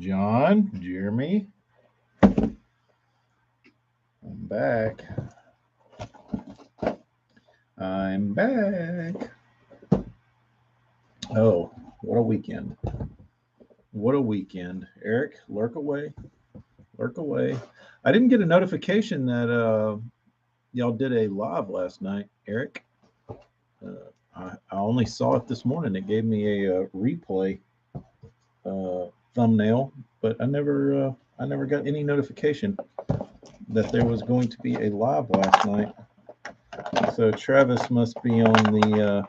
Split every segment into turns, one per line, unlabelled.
John, Jeremy, I'm back. I'm back. Oh, what a weekend. What a weekend. Eric, lurk away. Lurk away. I didn't get a notification that y'all did a live last night, Eric. I only saw it this morning. It gave me a replay uh, thumbnail, but I never got any notification that there was going to be a live last night. So Travis must be on the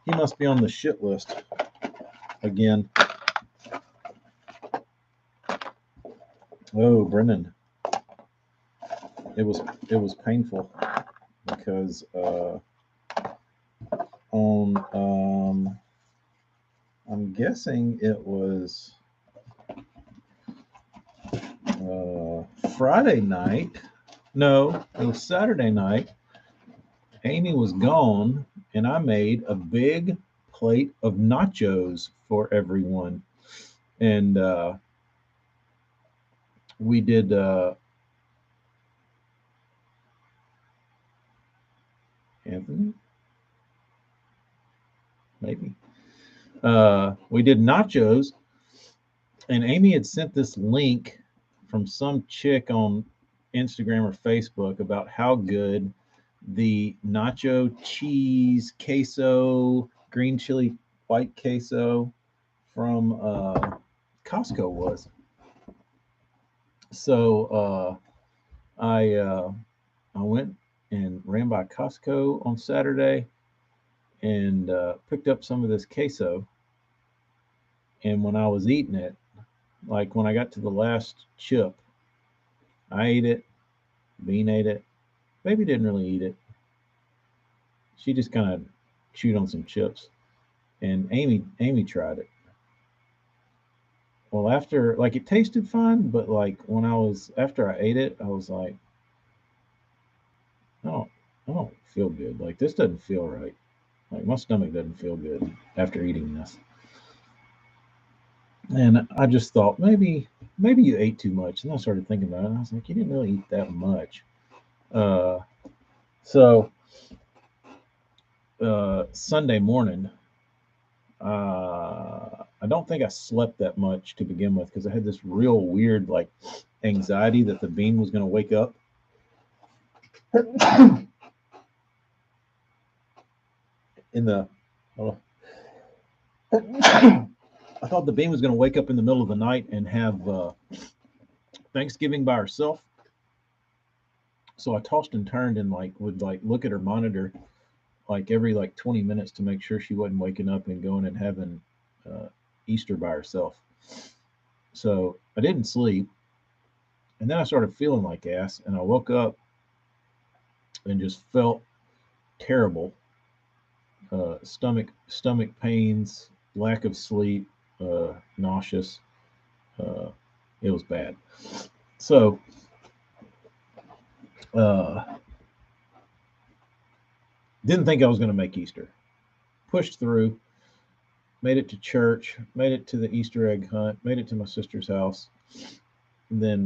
he must be on the shit list again. Oh, Brennan, it was it was painful because on I'm guessing it was Friday night. No, it was Saturday night. Amy was gone, and I made a big plate of nachos for everyone, and we did. Anthony, maybe. We did nachos, and Amy had sent this link from some chick on Instagram or Facebook about how good the nacho cheese queso, green chili white queso from Costco was. So I went and ran by Costco on Saturday and picked up some of this queso. And when I was eating it, like when I got to the last chip, I ate it. Bean ate it. Baby didn't really eat it. She just kind of chewed on some chips. And Amy tried it. Well, after like it tasted fine, but like when I was after I ate it, I was like, oh, I don't feel good. Like this doesn't feel right. Like my stomach doesn't feel good after eating this. And I just thought maybe you ate too much. And I started thinking about it. And I was like, you didn't really eat that much. Uh, so Sunday morning, I don't think I slept that much to begin with because I had this real weird like anxiety that the bean was going to wake up. In the, oh, I thought the bean was going to wake up in the middle of the night and have Thanksgiving by herself. So I tossed and turned and like would like look at her monitor like every like 20 minutes to make sure she wasn't waking up and going and having uh, Easter by herself. So I didn't sleep, and then I started feeling like ass, and I woke up and just felt terrible. Stomach pains, lack of sleep, nauseous. Uh, it was bad. So uh, didn't think I was going to make Easter. Pushed through, made it to church, made it to the Easter egg hunt, made it to my sister's house, and then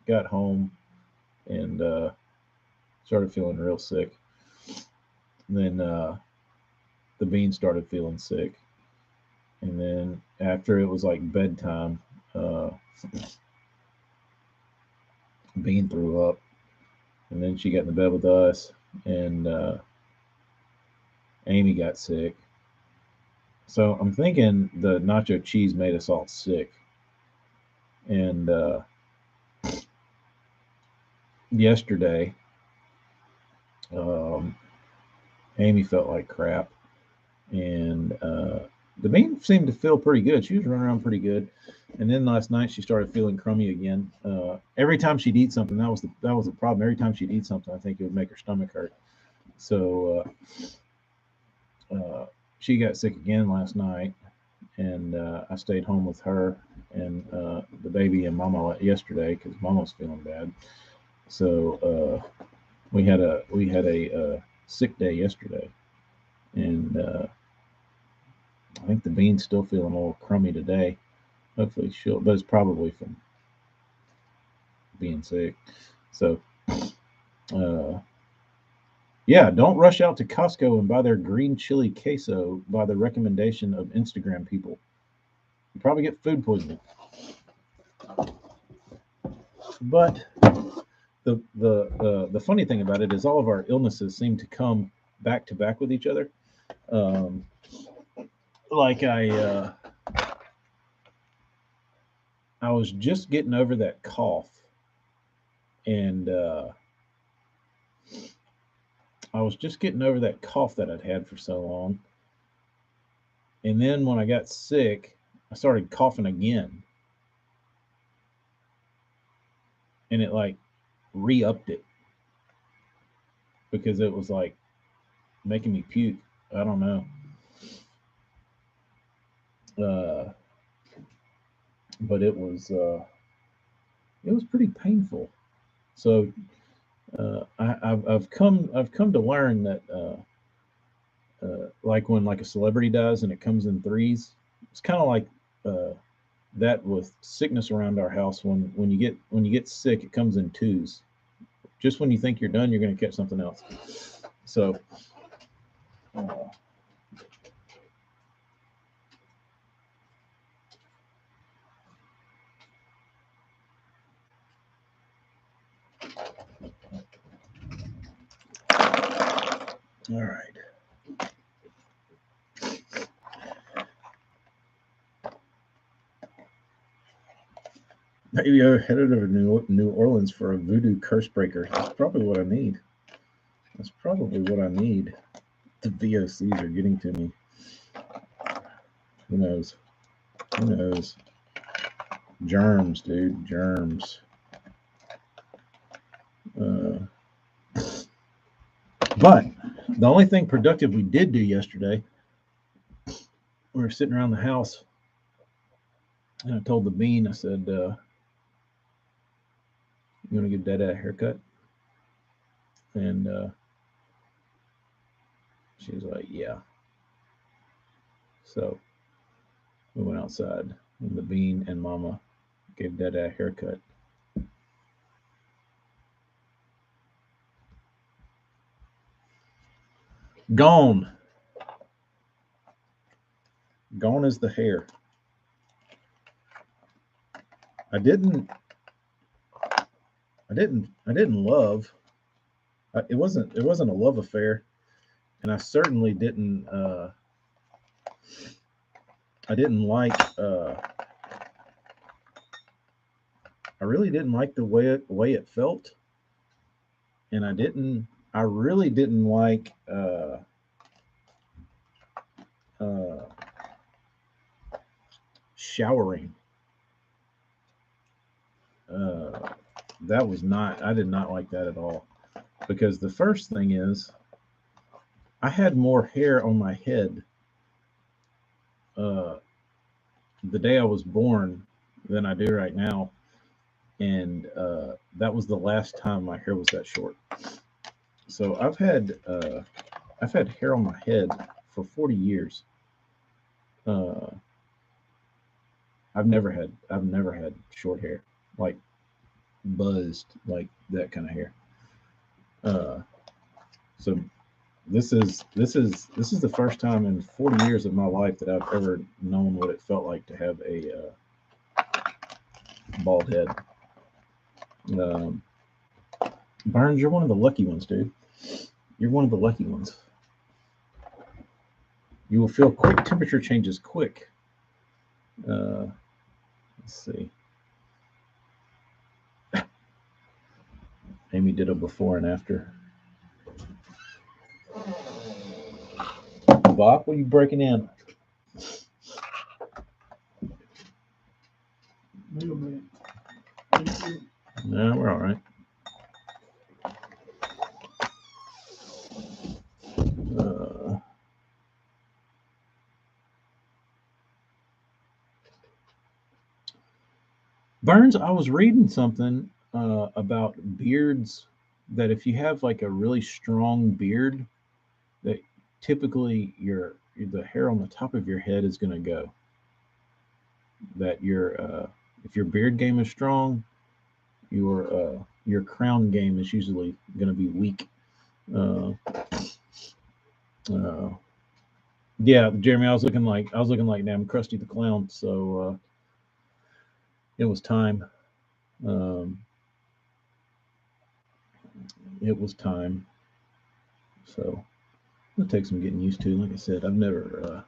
got home and started feeling real sick. And then the bean started feeling sick, and then after it was like bedtime, Bean threw up, and then she got in the bed with us, and Amy got sick. So I'm thinking the nacho cheese made us all sick, and yesterday, um, Amy felt like crap, and the bean seemed to feel pretty good. She was running around pretty good, and then last night she started feeling crummy again. Every time she'd eat something, that was the problem. Every time she'd eat something, I think it would make her stomach hurt. So she got sick again last night, and I stayed home with her and the baby and Mama yesterday because Mama was feeling bad. So we had a sick day yesterday, and I think the bean's still feeling a little crummy today. Hopefully she'll, but it's probably from being sick. So, uh, yeah, don't rush out to Costco and buy their green chili queso by the recommendation of Instagram people. You probably get food poisoning. But the funny thing about it is all of our illnesses seem to come back to back with each other. Um, like I was just getting over that cough, and I was just getting over that cough that I'd had for so long. And then when I got sick, I started coughing again, and it like re-upped it because it was like making me puke. I don't know. Uh, but it was pretty painful. So I've come to learn that like when like a celebrity dies and it comes in threes, it's kind of like uh, that with sickness around our house. When you get sick, it comes in twos. Just when you think you're done, you're going to catch something else. So all right. Maybe I headed over to New Orleans for a voodoo curse breaker. That's probably what I need. That's probably what I need. The VOCs are getting to me. Who knows? Who knows? Germs, dude. Germs. Uh, but the only thing productive we did do yesterday, we were sitting around the house, and I told the bean, I said, "You want to give Dad a haircut?" And she was like, "Yeah." So we went outside, and the bean and Mama gave Dad a haircut. Gone. Gone is the hair. I didn't. I didn't love. It wasn't. It wasn't a love affair, and I certainly didn't. I didn't like. I really didn't like the way it felt, and I didn't. I really didn't like. Uh, Showering. Uh, that was not. I did not like that at all, because the first thing is I had more hair on my head uh, the day I was born than I do right now, and that was the last time my hair was that short. So I've had hair on my head for 40 years. Uh, I've never had short hair, like buzzed, like that kind of hair. Uh, so this is the first time in 40 years of my life that I've ever known what it felt like to have a bald head. Um, Burns, you're one of the lucky ones, dude. You're one of the lucky ones. You will feel quick temperature changes quick. Let's see. Amy did a before and after. Bob, what are you breaking in? No, we're all right. Uh, Burns, I was reading something about beards, that if you have like a really strong beard, that typically the hair on the top of your head is going to go. That if your beard game is strong, your crown game is usually going to be weak. Uh, uh, yeah, Jeremy, I was looking like damn Krusty the Clown. So it was time. Um, it was time. So it'll take some getting used to. Like I said, I've never.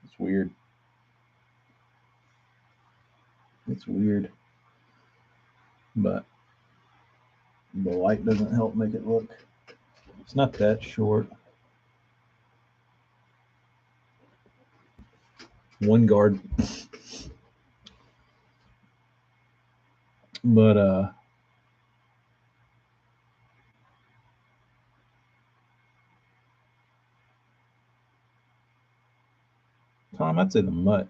It's weird. It's weird, but the light doesn't help make it look. It's not that short. One guard. But Tom, I'd say the mutt.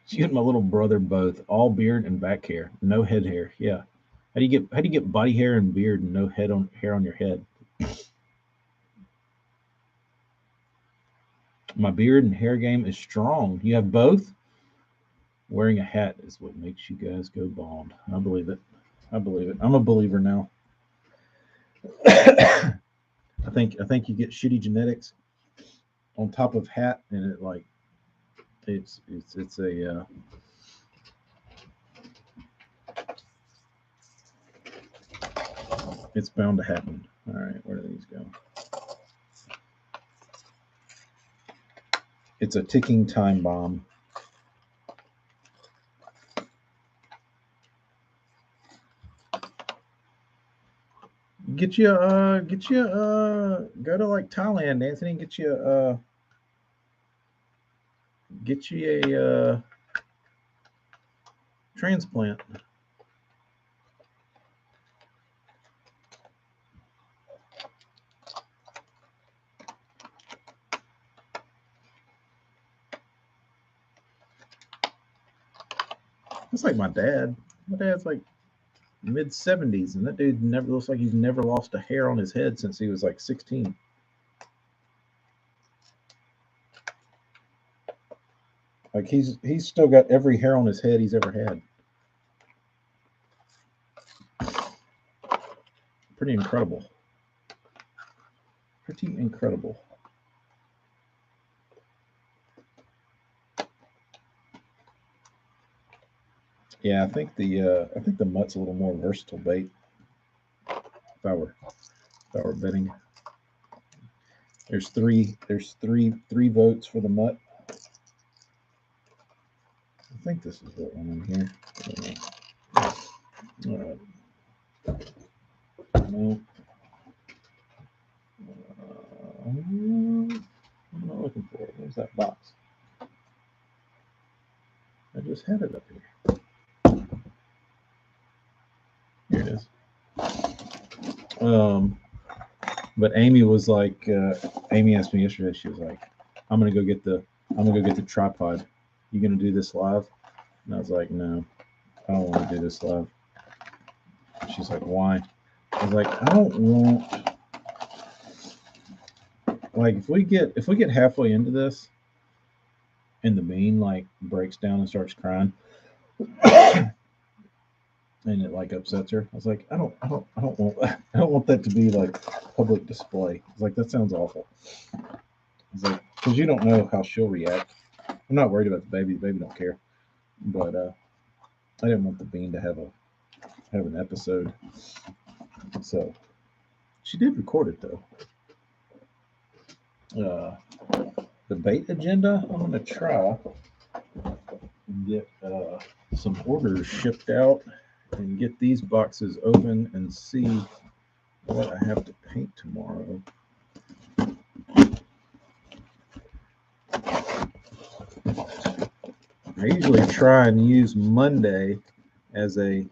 You and my little brother both, all beard and back hair, no head hair. Yeah. How do you get body hair and beard and no hair on your head? My beard and hair game is strong. You have both? Wearing a hat is what makes you guys go bald. I believe it. I believe it. I'm a believer now. I think you get shitty genetics on top of hat, and it like it's a it's bound to happen. All right, where do these go? It's a ticking time bomb. Get you go to like Thailand, Anthony. Get you a transplant. It's like my dad. My dad's like mid-70s, and that dude never looks like he's never lost a hair on his head since he was like 16. Like he's still got every hair on his head he's ever had. Pretty incredible. Pretty incredible. Yeah, I think the mutt's a little more versatile bait. If I were betting, there's three votes for the mutt. I think this is what one in here. No. I'm not looking for it. Where's that box? I just had it up here. Here it is. But Amy was like, Amy asked me yesterday. She was like, I'm gonna go get the tripod. You gonna do this live? And I was like, no, I don't want to do this live. She's like, why? I was like, I don't want. Like, if we get halfway into this, and the bean like breaks down and starts crying, and it like upsets her. I was like, I don't want that to be like public display. I was like, that sounds awful. I was like, because you don't know how she'll react. I'm not worried about the baby. The baby don't care. But I didn't want the bean to have an episode. So she did record it though. The bait agenda, I'm gonna try and get some orders shipped out and get these boxes open and see what I have to paint tomorrow. I usually try and use Monday as a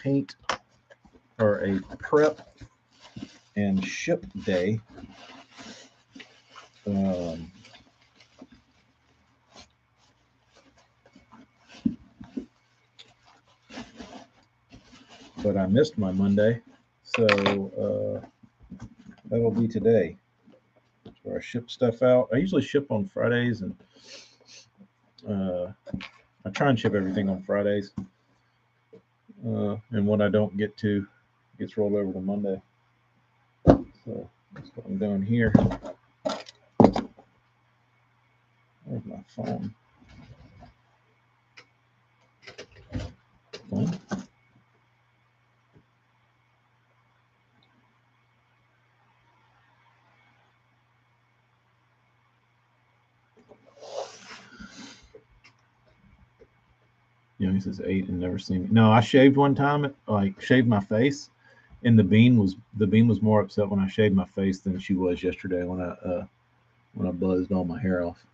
paint or a prep and ship day. But but I missed my Monday, so that'll be today. Where I ship stuff out. I usually ship on Fridays, and I try and ship everything on Fridays. And when I don't get to, it gets rolled over to Monday. So that's what I'm doing here. Where's my phone? Phone? He says 8 and never seen me. No, I shaved one time, like shaved my face, and the bean was more upset when I shaved my face than she was yesterday when I buzzed all my hair off.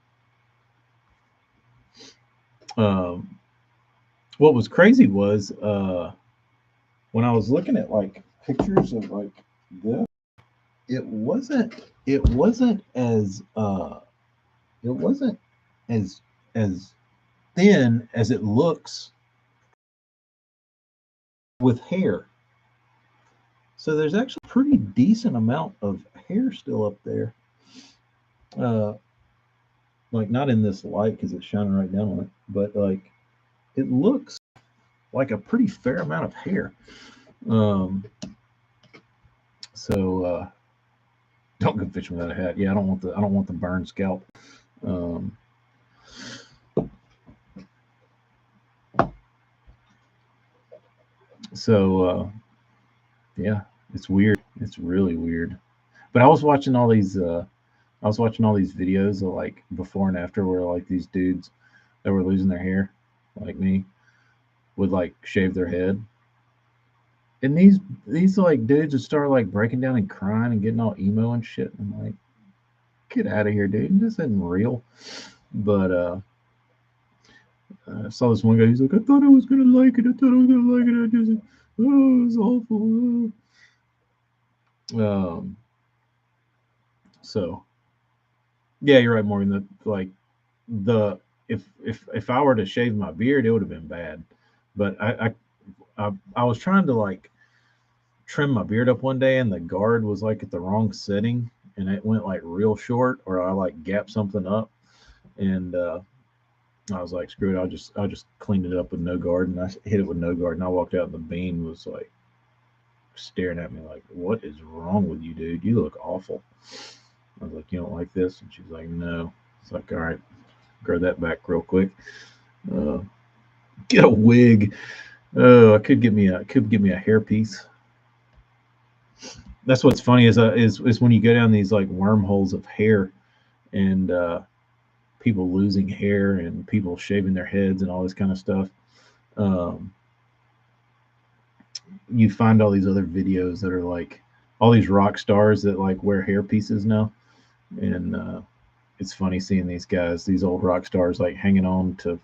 What was crazy was when I was looking at like pictures of like this, it wasn't it wasn't as it wasn't as as thin as it looks with hair. So there's actually a pretty decent amount of hair still up there. Like not in this light because it's shining right down on it, but like it looks like a pretty fair amount of hair. Um, so don't go fishing without a hat. Yeah, I don't want the burned scalp. Um, so yeah, it's weird. It's really weird. But I was watching all these. I was watching all these videos of like before and after where like these dudes that were losing their hair, like me, would like shave their head. And these like dudes would start like breaking down and crying and getting all emo and shit. And I'm like, get out of here, dude. This isn't real. But I saw this one guy. He's like, I thought I was gonna like it. I thought I was gonna like it. I just, oh, it was awful. So yeah, you're right, Morgan. Like the if I were to shave my beard, it would have been bad. But I was trying to like trim my beard up one day, and the guard was like at the wrong setting, and it went like real short, or I like gapped something up, and I was like, screw it, I'll just clean it up with no guard, and I hit it with no guard, and I walked out, and the bean was like staring at me like, what is wrong with you, dude? You look awful. I was like, you don't like this? And she's like, no. It's like, all right, grow that back real quick. Uh, get a wig. Oh, I could give me a hairpiece. That's what's funny is when you go down these like wormholes of hair and people losing hair and people shaving their heads and all this kind of stuff. Um, you find all these other videos that are like all these rock stars that like wear hair pieces now, and it's funny seeing these guys, these old rock stars, like hanging on to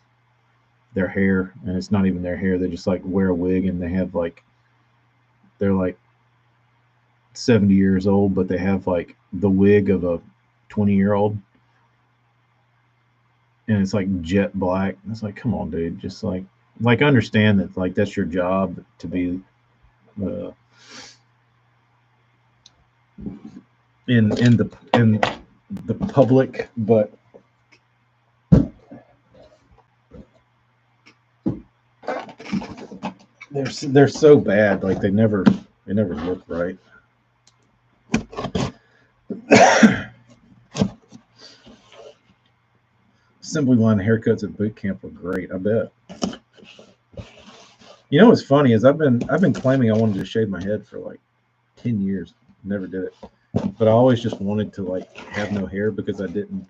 their hair, and it's not even their hair. They just like wear a wig, and they have like they're like 70 years old, but they have like the wig of a 20-year-old, and it's like jet black. It's like, come on, dude, just like understand that like that's your job to be uh, in the public, but they're so bad. Like they never look right. Assembly line haircuts at boot camp were great. I bet. You know what's funny is I've been claiming I wanted to shave my head for like 10 years. Never did it, but I always just wanted to like have no hair because I didn't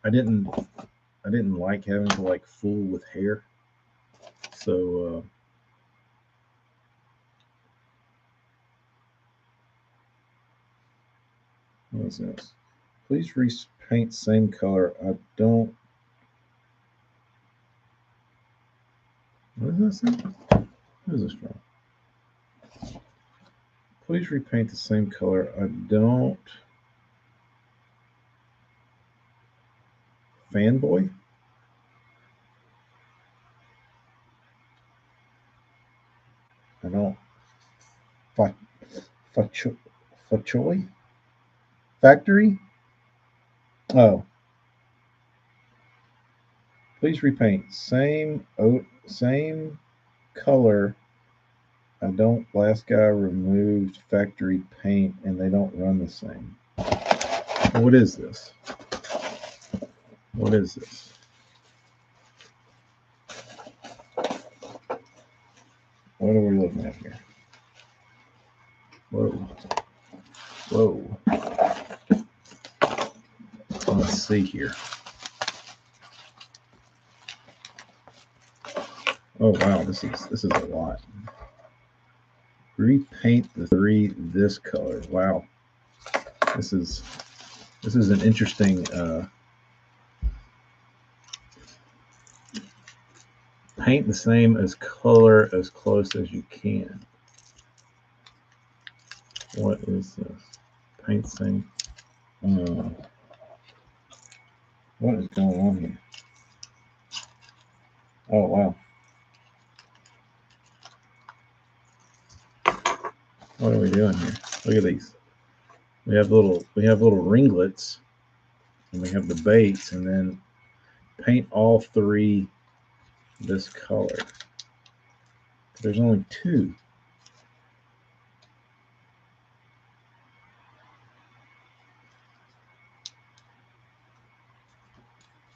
I didn't like having to like fool with hair. So what is this? Please repaint same color. I don't. What is this? What is this from? Please repaint the same color. I don't. Fanboy? Factory? Oh, please repaint. Same color. I don't. Last guy removed factory paint, and they don't run the same. What is this? What is this? What are we looking at here? Whoa. Whoa. Let's see here. Oh wow, this is a lot. Repaint the 3 this color. Wow. This is an interesting paint the same as color as close as you can. What is this? Paint same. What is going on here? Oh wow. What are we doing here? Look at these. We have little ringlets, and we have the baits, and then paint all 3 this color. There's only 2.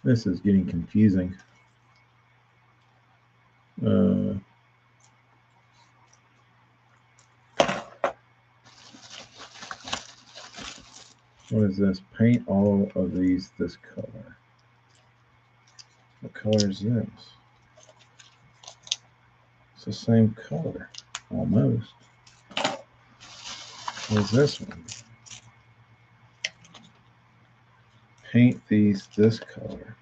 This is getting confusing. What is this? Paint all of these this color. What color is this? It's the same color, almost. What is this one? Paint these this color.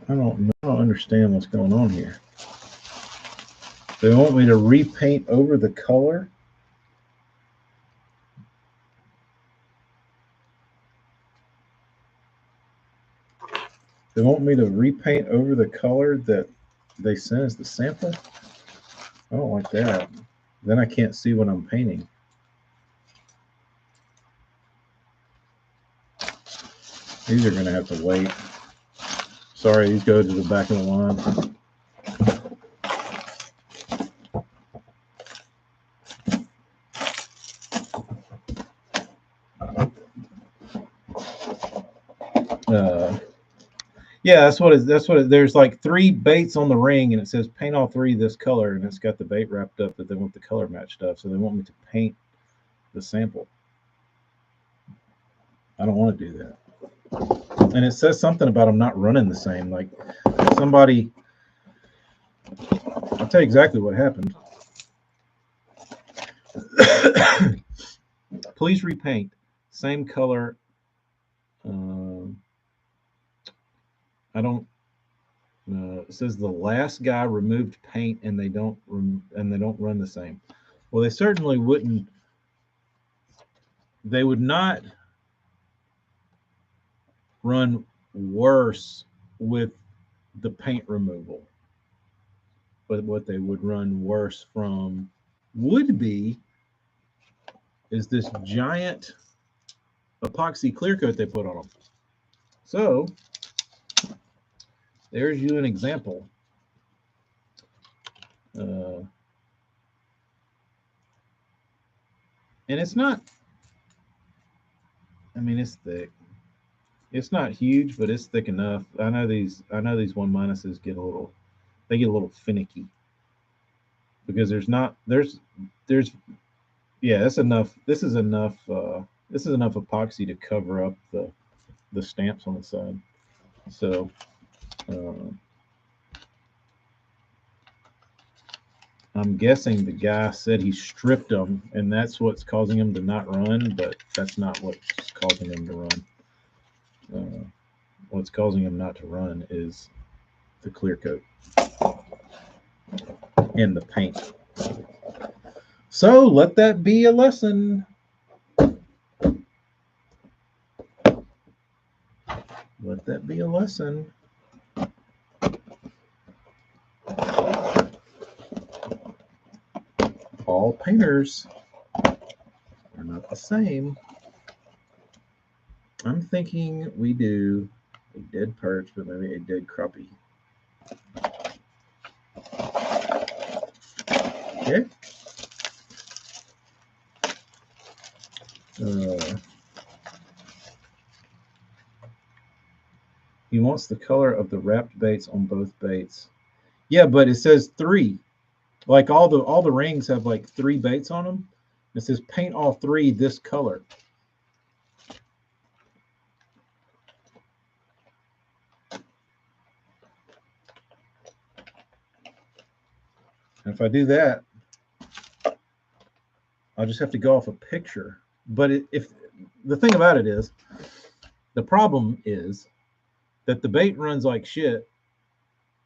I don't understand what's going on here. They want me to repaint over the color. They want me to repaint over the color that they sent as the sample. I don't like that. Then I can't see what I'm painting. These are going to have to wait. Sorry, these go to the back of the line. Yeah, that's what it. There's like 3 baits on the ring, and it says paint all 3 this color, and it's got the bait wrapped up that they want the color matched up. So they want me to paint the sample. I don't want to do that. And it says something about them not running the same. Like somebody, I'll tell you exactly what happened. Please repaint same color. I don't. It says the last guy removed paint, and they don't run the same. Well, they certainly wouldn't. They would not run worse with the paint removal. But what they would run worse from would be is this giant epoxy clear coat they put on them. So there's you an example. And it's not, I mean, it's thick. It's not huge, but it's thick enough. I know these 1- get a little finicky because yeah, that's enough. This is enough epoxy to cover up the stamps on the side. So I'm guessing the guy said he stripped them, and that's what's causing them to not run, but that's not what's causing them to run. What's causing them not to run is the clear coat and the paint. So let that be a lesson. that be a lesson. All painters are not the same. I'm thinking we do a dead perch, but maybe a dead crappie. Okay. He wants the color of the wrapped baits on both baits. Yeah, but it says 3. Like all the rings have like 3 baits on them. It says paint all 3 this color. And if I do that, I'll just have to go off a picture. But if the thing about it is, the problem is that the bait runs like shit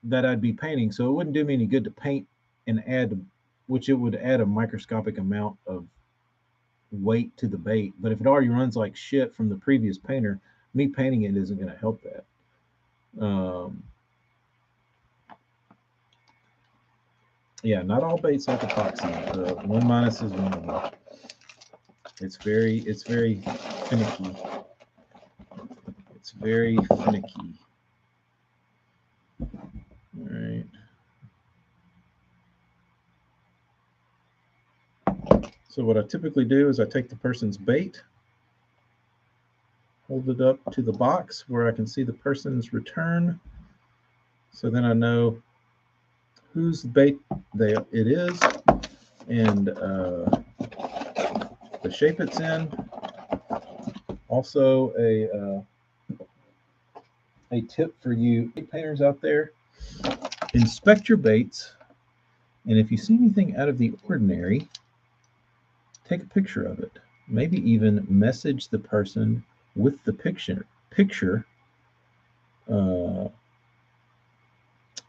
that I'd be painting, so it wouldn't do me any good to paint and add, which it would add a microscopic amount of weight to the bait. But if it already runs like shit from the previous painter, me painting it isn't going to help that. Yeah, not all baits like epoxy. 1 minus is one of them. It's very finicky. It's very finicky. All right. So what I typically do is I take the person's bait, hold it up to the box where I can see the person's return. So then I know whose bait it is and the shape it's in. Also a tip for you painters out there: inspect your baits, and if you see anything out of the ordinary, take a picture of it. Maybe even message the person with the picture,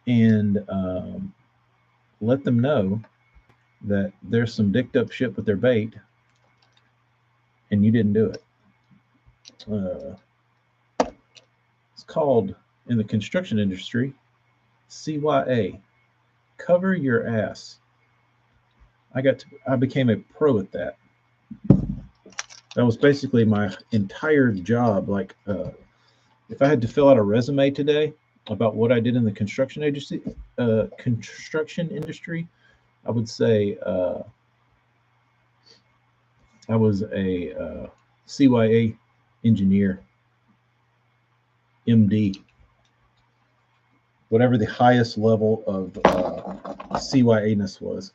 and let them know that there's some dicked up shit with their bait, and you didn't do it. It's called, in the construction industry, CYA. Cover your ass. I became a pro at that. That was basically my entire job. Like, if I had to fill out a resume today about what I did in the construction industry, I would say I was a CYA engineer, MD, whatever the highest level of CYA-ness was.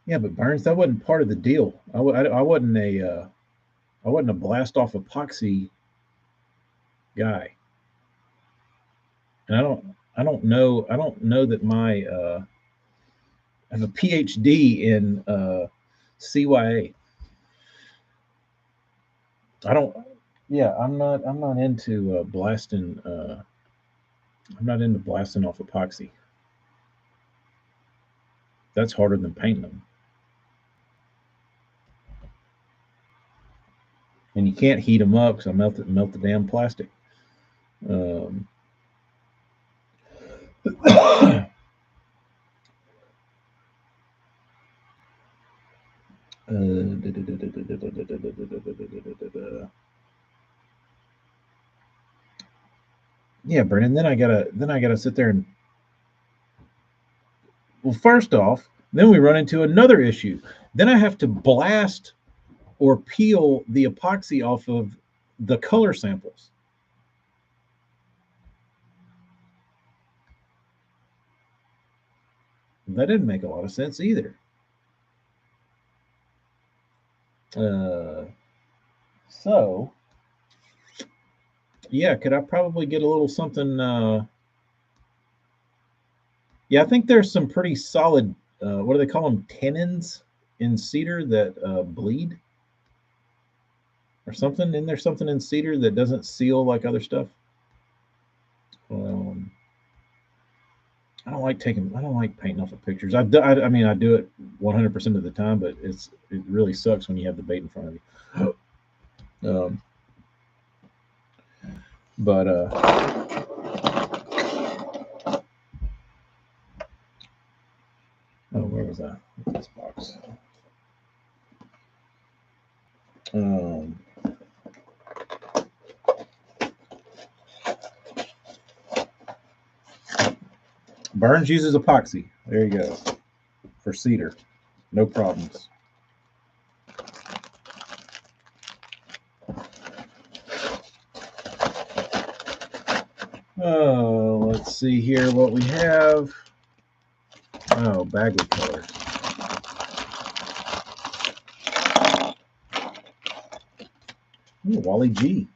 Yeah, but Burns, that wasn't part of the deal. I wasn't a blast off epoxy guy, and I don't know that I have a PhD in CYA. I'm not into blasting. I'm not into blasting off epoxy. That's harder than painting them. And you can't heat them up because I melt the damn plastic. Yeah, Brennan. Then I gotta sit there and, well, first off, then we run into another issue. Then I have to blast or peel the epoxy off of the color samples. That didn't make a lot of sense either. So, yeah, could I probably get a little something? Yeah, I think there's some pretty solid, what do they call them? Tannins in cedar that bleed or something. Isn't there something in cedar that doesn't seal like other stuff? I don't like painting off of pictures. I mean, I do it 100% of the time, but it really sucks when you have the bait in front of you. Um, but oh, where was that? This box. Burns uses epoxy. There you go. For cedar. No problems. Oh, let's see here what we have. Oh, Bagley colors. Ooh, Wally G.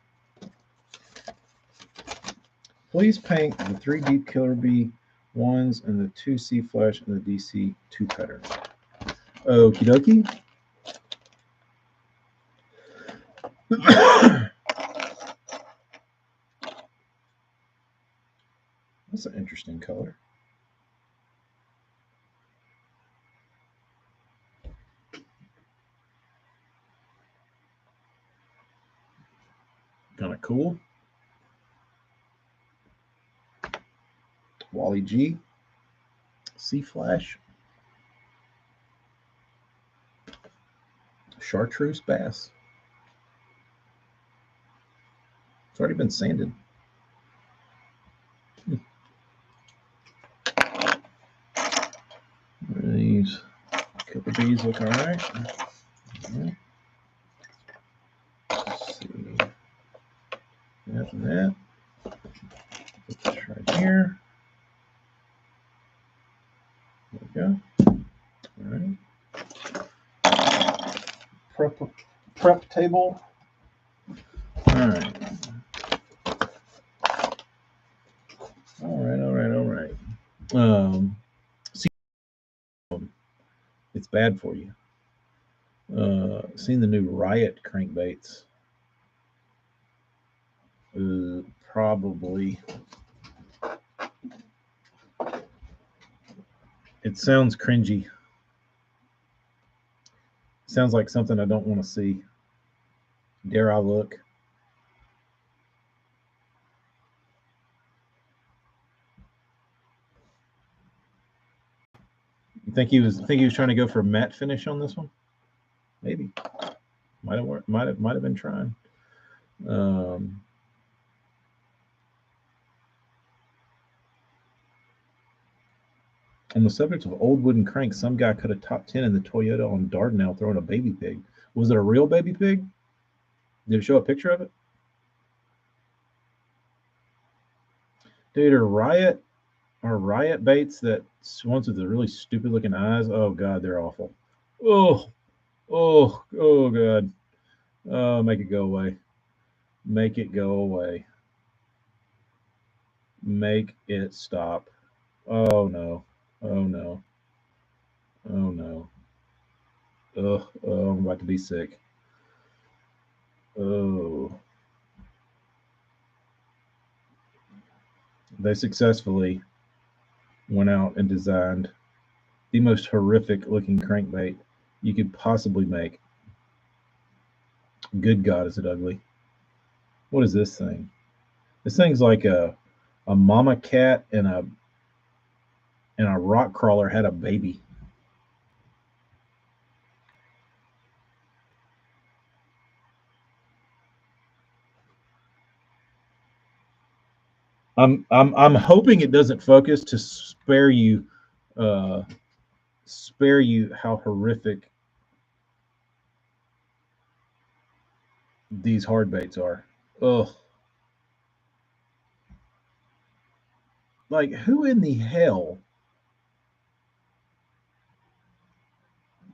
Please paint the 3 deep killer bee ones and the 2 C flash and the DC 2 patterns. Okie dokie. That's an interesting color. Kind of cool. Wally G. C flash. Chartreuse bass. It's already been sanded. These couple bees look all right. Let's see. That and that. Put this right here. There we go. All right. Prep table. All right. All right. It's bad for you. Seen the new Riot crankbaits. Probably. It sounds cringy. Sounds like something I don't want to see. Dare I look? You think he was trying to go for a matte finish on this one? Maybe. Might have worked. Might have been trying. On the subject of old wooden cranks, some guy cut a top 10 in the Toyota on Dardanelle throwing a baby pig. Was it a real baby pig? Did it show a picture of it? Dude, are riot baits that ones with the really stupid looking eyes? Oh god, they're awful. Oh god. Oh, make it go away. Make it go away. Make it stop. Oh no. Oh no. Oh no. Oh, I'm about to be sick. Oh. They successfully went out and designed the most horrific looking crankbait you could possibly make. Good God, is it ugly? What is this thing? This thing's like a mama cat and a rock crawler had a baby. I'm hoping it doesn't focus to uh, spare you how horrific these hard baits are. Ugh. Like who in the hell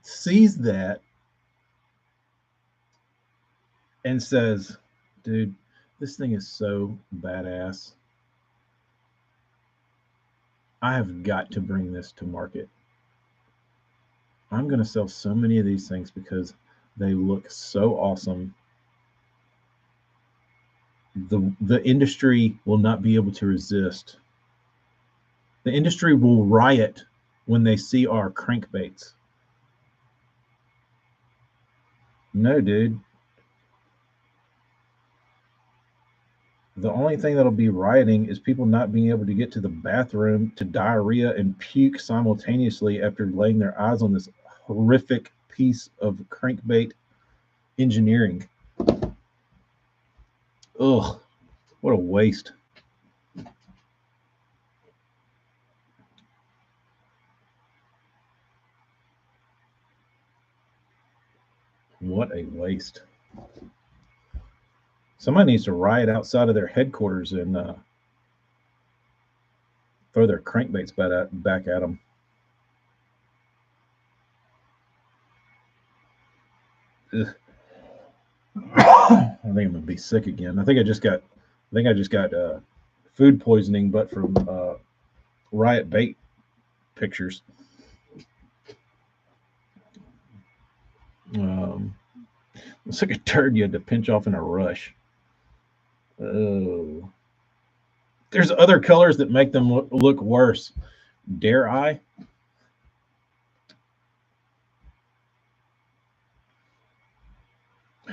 sees that and says, dude, this thing is so badass. I have got to bring this to market. I'm going to sell so many of these things because they look so awesome. The industry will not be able to resist. The industry will riot when they see our crankbaits. No, dude. The only thing that'll be rioting is people not being able to get to the bathroom, to diarrhea and puke simultaneously after laying their eyes on this horrific piece of crankbait engineering. Ugh, what a waste. What a waste. Somebody needs to riot outside of their headquarters and throw their crankbaits back at them. Ugh. I think I'm gonna be sick again. I think I just got food poisoning, but from riot bait pictures. It's like a turd you had to pinch off in a rush. Oh, there's other colors that make them look worse. Dare I?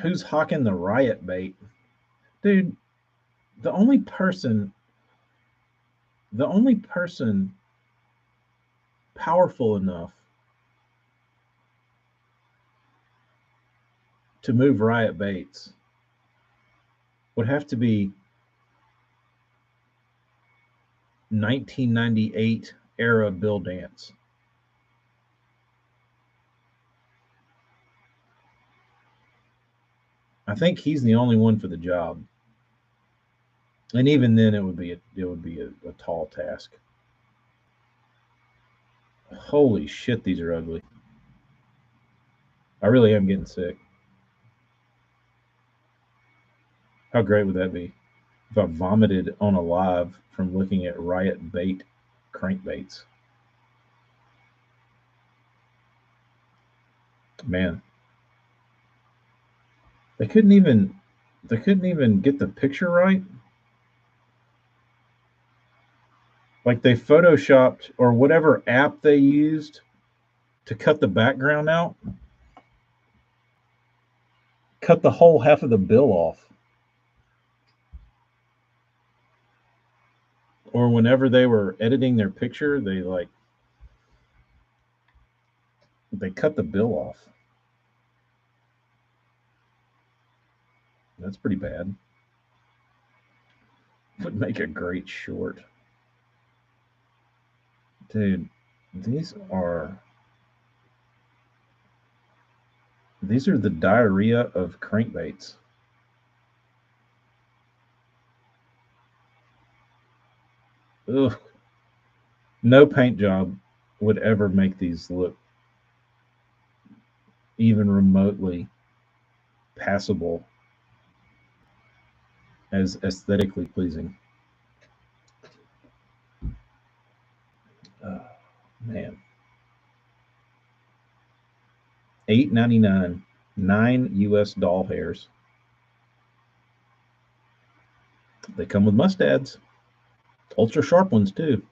Who's hawking the riot bait? Dude, the only person powerful enough to move riot baits would have to be 1998 era Bill Dance. I think he's the only one for the job. And even then it would be a tall task. Holy shit, these are ugly. I really am getting sick. How great would that be if I vomited on a live from looking at riot bait crankbaits? Man, they couldn't even get the picture right. Like they photoshopped or whatever app they used to cut the background out, cut the whole half of the bill off. Or whenever they were editing their picture, they cut the bill off. That's pretty bad. Would make a great short. Dude, these are the diarrhea of crankbaits. Ugh. No paint job would ever make these look even remotely passable as aesthetically pleasing. Man. $8.99, 9 US doll hairs. They come with mustads, ultra sharp ones too.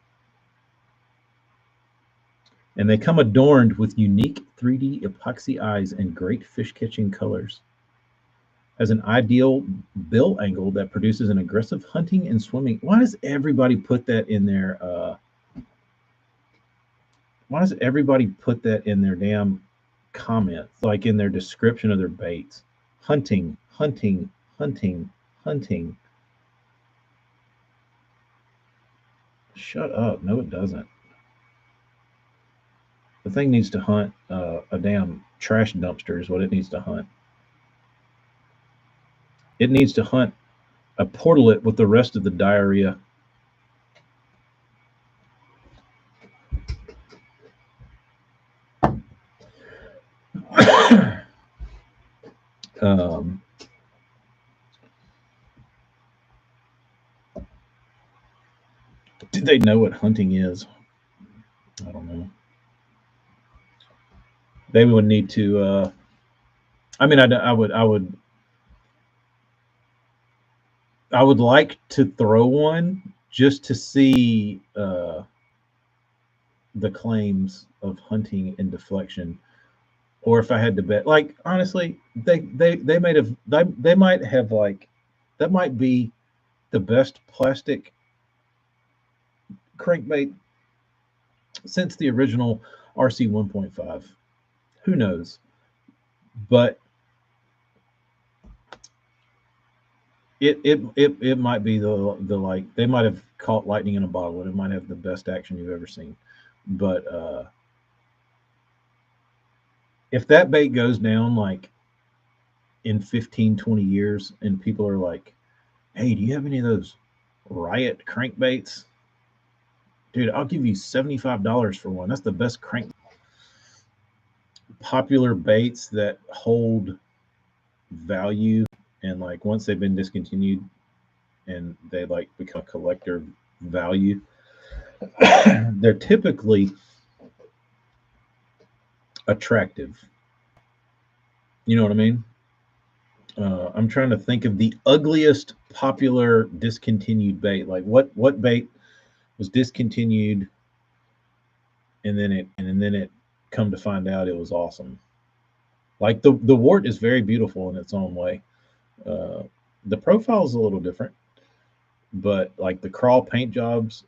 And they come adorned with unique 3D epoxy eyes and great fish catching colors. Has an ideal bill angle that produces an aggressive hunting and swimming. Why does everybody put that in their damn comments, like in their description of their baits? Hunting, hunting, hunting, hunting. Shut up. No, it doesn't. The thing needs to hunt a damn trash dumpster is what it needs to hunt. It needs to hunt a portalet with the rest of the diarrhea. Do they know what hunting is? I don't know. They would need to. I mean, I would like to throw one just to see the claims of hunting and deflection, or if I had to bet. Like honestly, they might have like that might be the best plastic crankbait since the original RC 1.5. Who knows? But it might be the like they might have caught lightning in a bottle and it might have the best action you've ever seen. But if that bait goes down like in 15, 20 years and people are like, hey, do you have any of those Riot crankbaits? Dude, I'll give you $75 for one. That's the best crank. Popular baits that hold value, and like once they've been discontinued and they like become collector value, they're typically attractive. You know what I mean? I'm trying to think of the ugliest popular discontinued bait. Like what bait was discontinued and then it come to find out it was awesome. Like the wart is very beautiful in its own way. The profile is a little different, but like the crawl paint jobs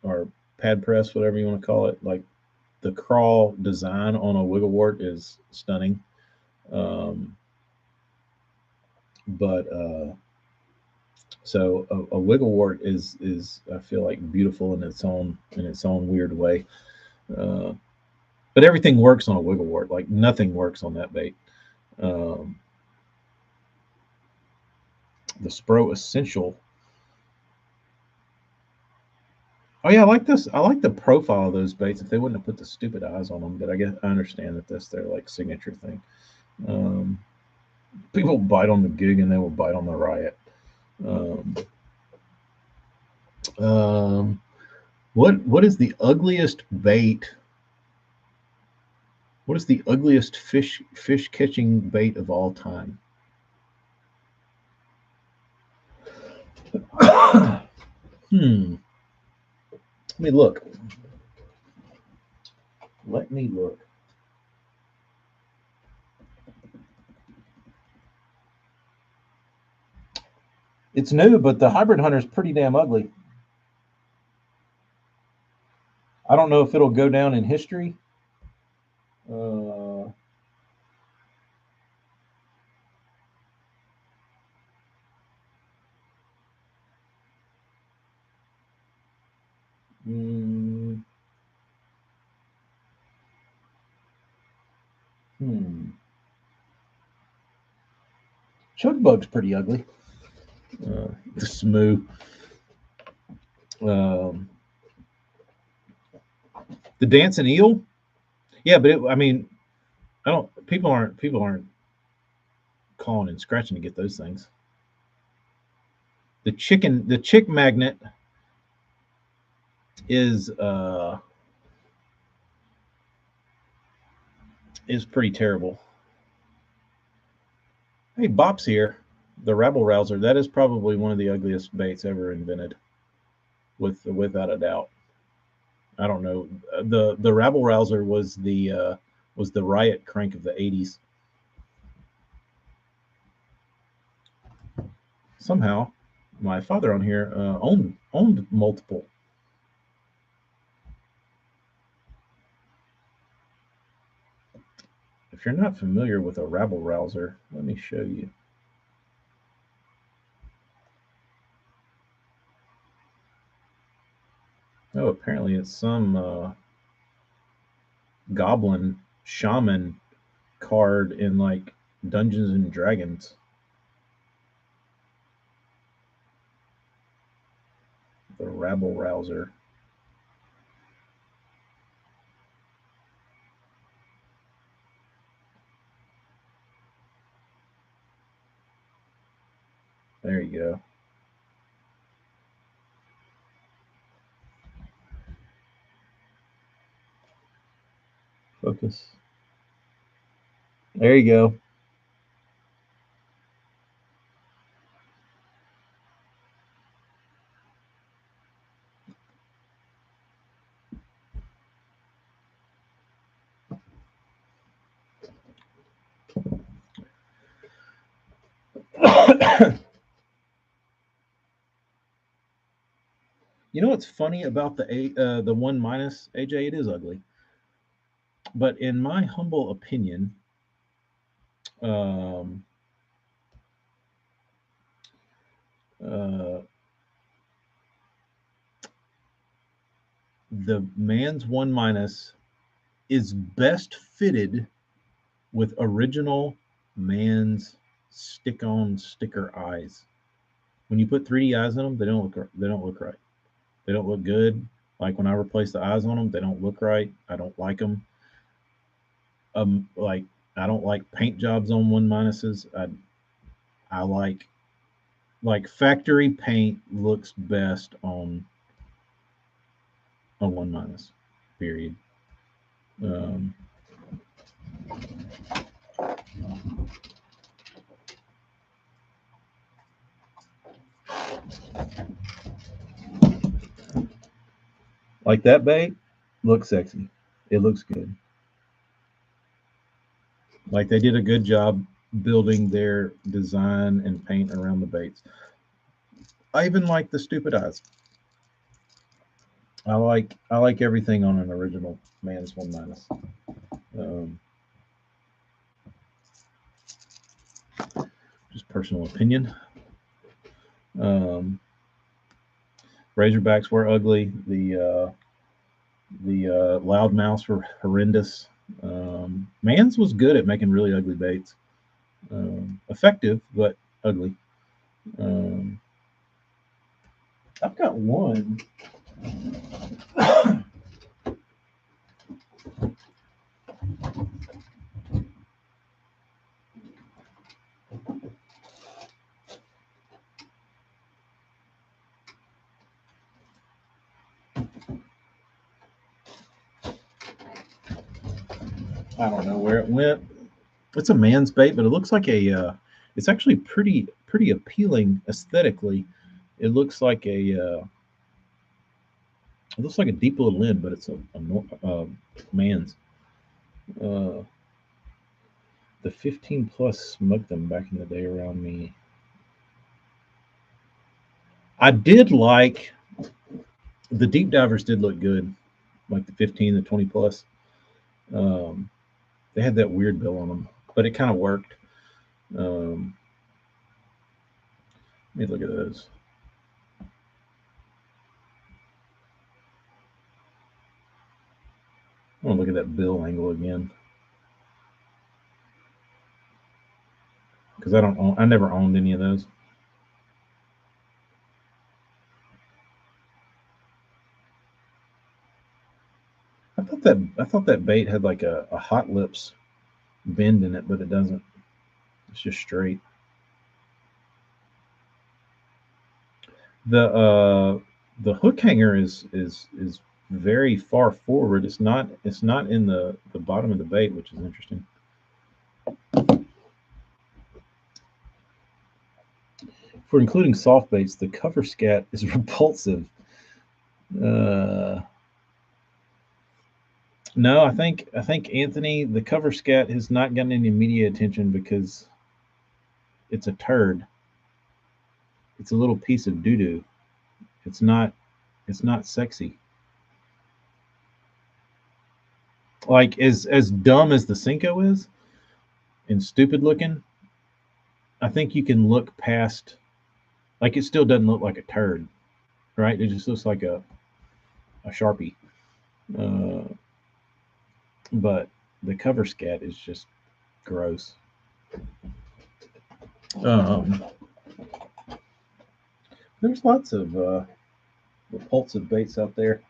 or pad press, whatever you want to call it, like the crawl design on a wiggle wart is stunning. But so a wiggle wart is I feel like beautiful in its own weird way. But everything works on a wiggle wart. Like nothing works on that bait. The Spro Essential. Oh yeah, I like this. I like the profile of those baits. If they wouldn't have put the stupid eyes on them, but I guess I understand that that's their like signature thing. People bite on the Gig and they will bite on the Riot. What is the ugliest bait? What is the ugliest fish catching bait of all time? Let me look. Let me look. It's new, but the Hybrid Hunter is pretty damn ugly. I don't know if it'll go down in history. Chugbug's pretty ugly. The Smoo. The Dancing Eel. Yeah, but I mean, I don't. People aren't calling and scratching to get those things. The chick magnet is pretty terrible. Hey, Bop's here. The Rabble Rouser. That is probably one of the ugliest baits ever invented, without a doubt. I don't know. The Rabble Rouser was the Riot crank of the '80s. Somehow, my father on here owned multiple. If you're not familiar with a Rabble Rouser, let me show you. Oh, apparently it's some goblin shaman card in like Dungeons and Dragons. The Rabble Rouser. There you go. Focus. There you go. You know what's funny about the 1 minus, AJ? It is ugly, but in my humble opinion, um, uh, the man's 1 minus is best fitted with original man's stick-on sticker eyes. When you put 3D eyes on them, they don't look right. They don't look good. Like when I replace the eyes on them, they don't look right. I don't like them. Like I don't like paint jobs on 1 minuses. I like factory paint looks best on a 1 minus. Period. Um, like that bait looks sexy. It looks good. Like they did a good job building their design and paint around the baits. I even like the stupid eyes. I like everything on an original man's 1 minus. Um, just personal opinion. Um, Razorbacks were ugly. The loudmouths were horrendous. Mans was good at making really ugly baits. Effective, but ugly. Um, I've got one. I don't know where it went. It's a man's bait, but it looks like a. It's actually pretty appealing aesthetically. It looks like a. It looks like a deep little lid, but it's a man's. Uh, the 15 plus smoked them back in the day around me. I did like the deep divers did look good, like the 15, the 20 plus. Um, they had that weird bill on them, but it kind of worked. Um, Let me look at those. I want to look at that bill angle again because I never owned any of those. I thought that bait had like a hot lips bend in it, but it doesn't. It's just straight. The hook hanger is very far forward. It's not in the bottom of the bait, which is interesting. For including soft baits, the cover scat is repulsive. Uh, no, I think Anthony, the cover scat has not gotten any media attention because it's a turd. It's a little piece of doo doo. It's not it's not sexy. Like as dumb as the Cinco is and stupid looking, I think you can look past. Like it still doesn't look like a turd, right? It just looks like a sharpie. Uh, but the cover scat is just gross. Um, there's lots of repulsive baits out there.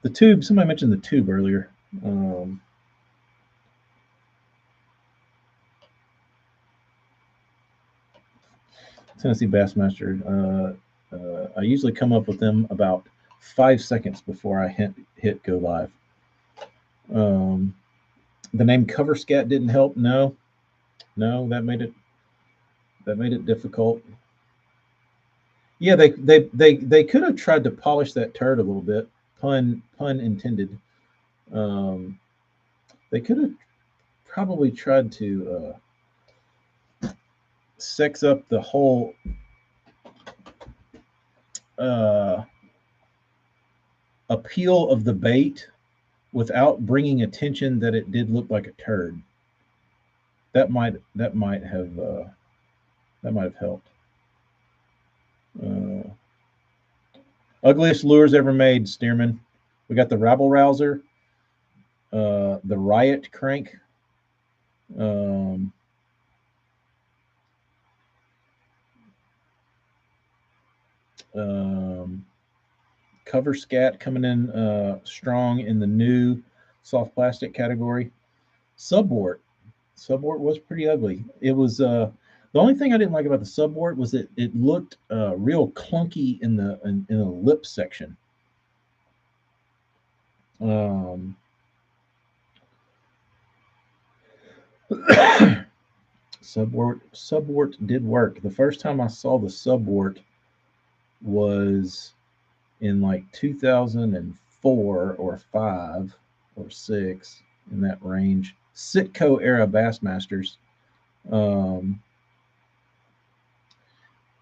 The tube. Somebody mentioned the tube earlier. Um, Tennessee Bassmaster. I usually come up with them about 5 seconds before I hit go live. Um, the name Cover Scat didn't help. No, no, that made it difficult. Yeah, they could have tried to polish that turd a little bit. Pun intended. Um, they could have probably tried to sex up the whole uh, appeal of the bait without bringing attention that it did look like a turd. That might have helped. Uh, Ugliest lures ever made, Stearman. We got the Rabble Rouser, the Riot Crank, um, um, Cover Scat coming in strong in the new soft plastic category. Subwort. Subwort was pretty ugly. It was the only thing I didn't like about the Subwort was that it looked real clunky in the lip section. Um, Subwort did work. The first time I saw the Subwort was in like 2004 or 5 or 6, in that range. Sitco era Bassmasters. Um,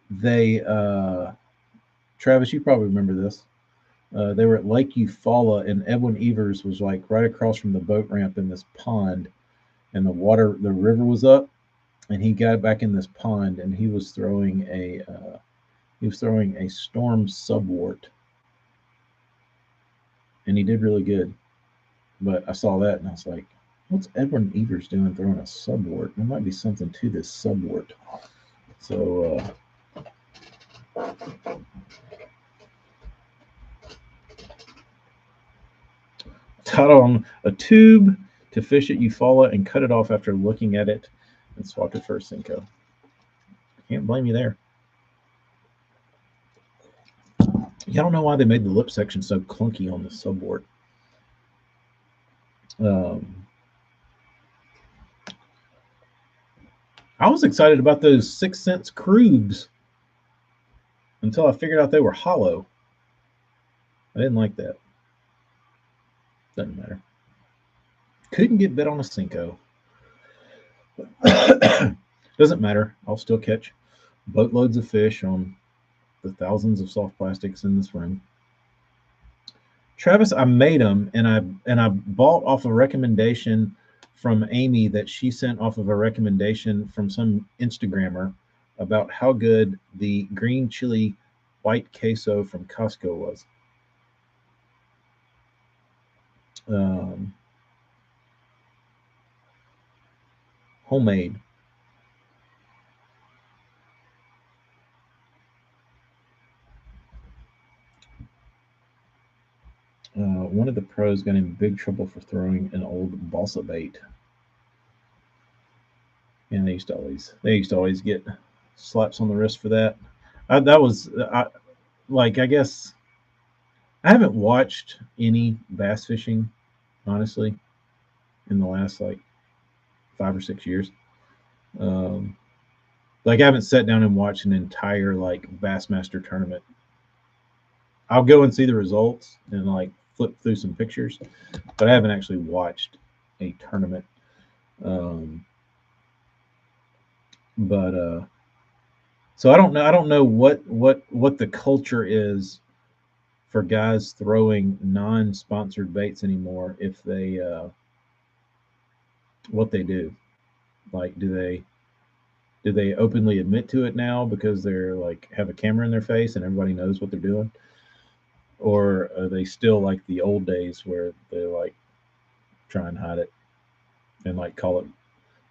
they Travis, you probably remember this. They were at Lake Eufaula, and Edwin Evers was like right across from the boat ramp in this pond, and the river was up, and he got back in this pond, and he was throwing a Storm Subwort, and he did really good. But I saw that, and I was like, "What's Edwin Evers doing throwing a Subwort? There might be something to this Subwort." So tied on a tube to fish at Eufaula and cut it off after looking at it and swapped it for a Senko. Can't blame you there. Yeah, I don't know why they made the lip section so clunky on the Subwort. I was excited about those 6 Sense Krubs until I figured out they were hollow. I didn't like that. Doesn't matter. Couldn't get bit on a Senko. Doesn't matter. I'll still catch boatloads of fish on the thousands of soft plastics in this room. Travis, I made them, and I bought off a recommendation from Amy that she sent off of a recommendation from some Instagrammer about how good the green chili white queso from Costco was. Homemade. One of the pros got in big trouble for throwing an old balsa bait, and they used to always get slaps on the wrist for that. That was I guess I haven't watched any bass fishing, honestly, in the last like 5 or 6 years. Um, like I haven't sat down and watched an entire like Bassmaster tournament. I'll go and see the results and like flip through some pictures, but I haven't actually watched a tournament. Um, but so I don't know. I don't know what the culture is for guys throwing non-sponsored baits anymore. If they what they do, like do they openly admit to it now because they're like have a camera in their face and everybody knows what they're doing, or are they still like the old days where they like try and hide it and like call it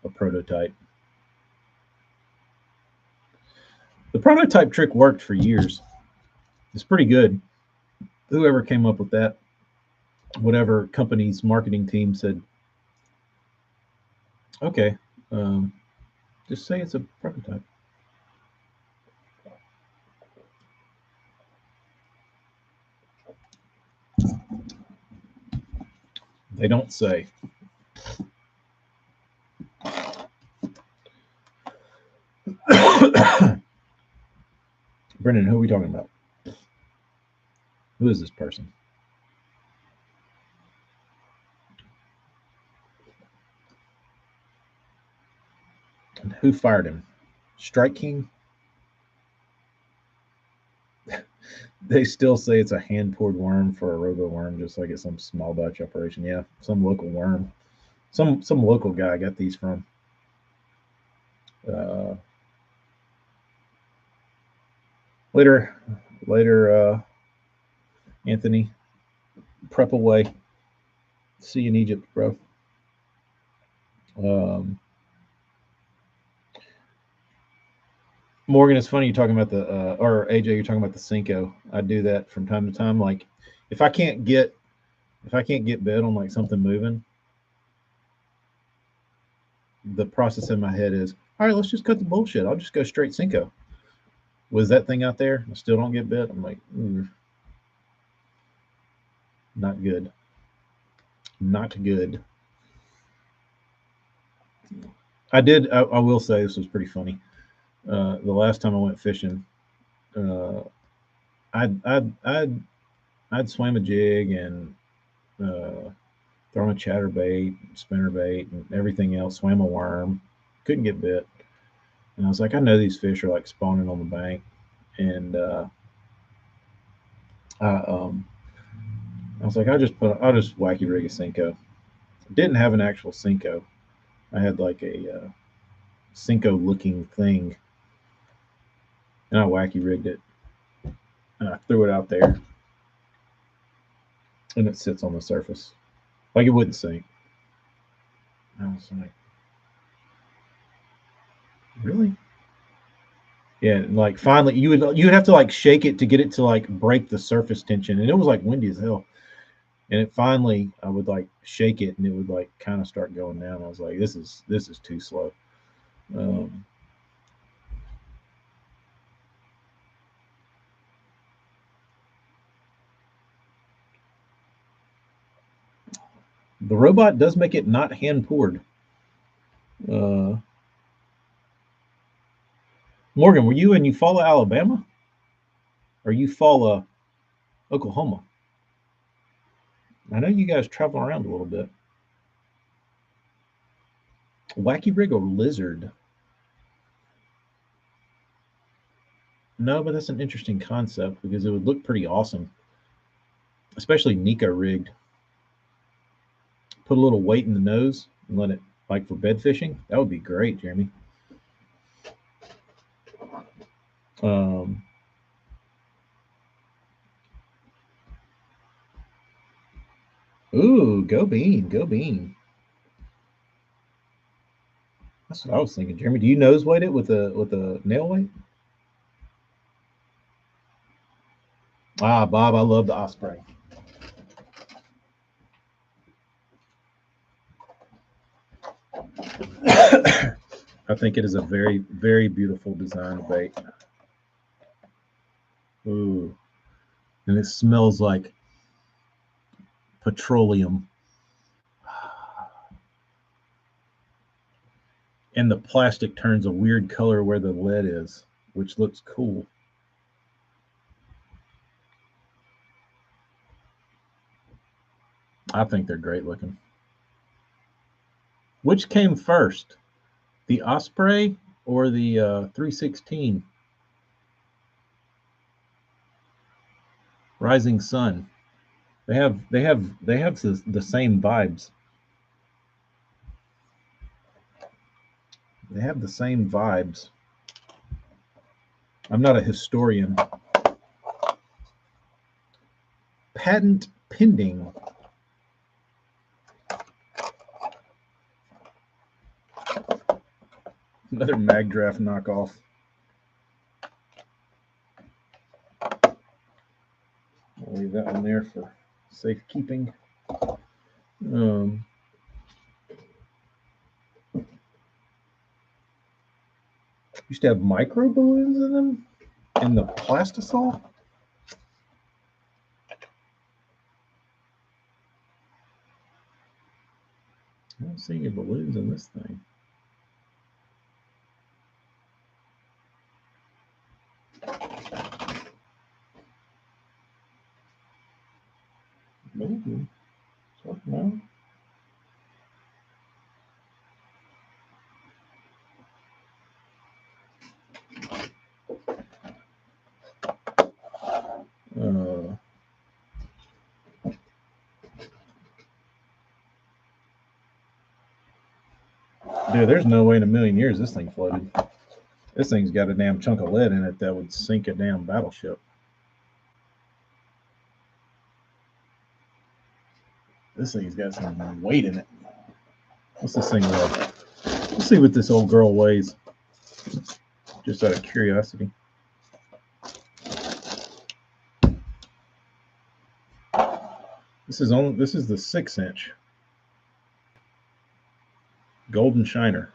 a prototype? The prototype trick worked for years. It's pretty good. Whoever came up with that, whatever company's marketing team said, okay, um, just say it's a prototype. They don't say. Brendan, who are we talking about? Who is this person? And who fired him? Strike King? They still say it's a hand poured worm for a robo worm, just like it's some small batch operation. Yeah, some local worm, some local guy I got these from. Uh, later, later, Anthony, prep away. See you in Egypt, bro. Um, Morgan, it's funny you talking about the or AJ, you're talking about the Cinco. I do that from time to time. Like if I can't get if I can't get bid on like something moving, the process in my head is, all right, let's just cut the bullshit. I'll just go straight Cinco. Was that thing out there? I still don't get bit. I'm like, not good. Not good. I will say this was pretty funny. The last time I went fishing, uh, I'd, I'd, I'd, I'd swam a jig and uh, thrown a chatterbait, spinnerbait, and everything else. Swam a worm, couldn't get bit. And I was like, I know these fish are like spawning on the bank, and I I was like, I'll just wacky rig a Cinco. Didn't have an actual Cinco. I had like a Cinco looking thing, and I wacky rigged it, and I threw it out there, and it sits on the surface like it wouldn't sink. And I was like, really? Yeah, and like finally you would have to like shake it to get it to like break the surface tension, and it was like windy as hell. And it finally, I would like shake it, and it would like kind of start going down. I was like, this is too slow. Um, the robot does make it not hand poured. Uh, Morgan, were you in Eufaula, Alabama, or Eufaula, Oklahoma? I know you guys travel around a little bit. Wacky rig or lizard? No, but that's an interesting concept because it would look pretty awesome, especially Nico rigged. Put a little weight in the nose and let it like for bed fishing. That would be great, Jeremy. Um, ooh, go bean, go bean. That's what I was thinking, Jeremy. Do you nose weight it with a nail weight? Ah, Bob, I love the Osprey. I think it is a very, very beautiful design of bait. Ooh, and it smells like petroleum. And the plastic turns a weird color where the lead is, which looks cool. I think they're great looking. Which came first, the Osprey or the 316 Rising Sun? They have the same vibes. They have the same vibes. I'm not a historian. Patent pending. Another Magdraft knockoff. I'll leave that one there for safekeeping. Um, used to have micro balloons in them in the plastisol. I don't see any balloons in this thing. Maybe. No. Uh, Dude, there's no way in a million years this thing floated. This thing's got a damn chunk of lead in it that would sink a damn battleship. This thing's got some weight in it. What's this thing weigh? Let's see what this old girl weighs. Just out of curiosity. This is the 6-inch. Golden Shiner.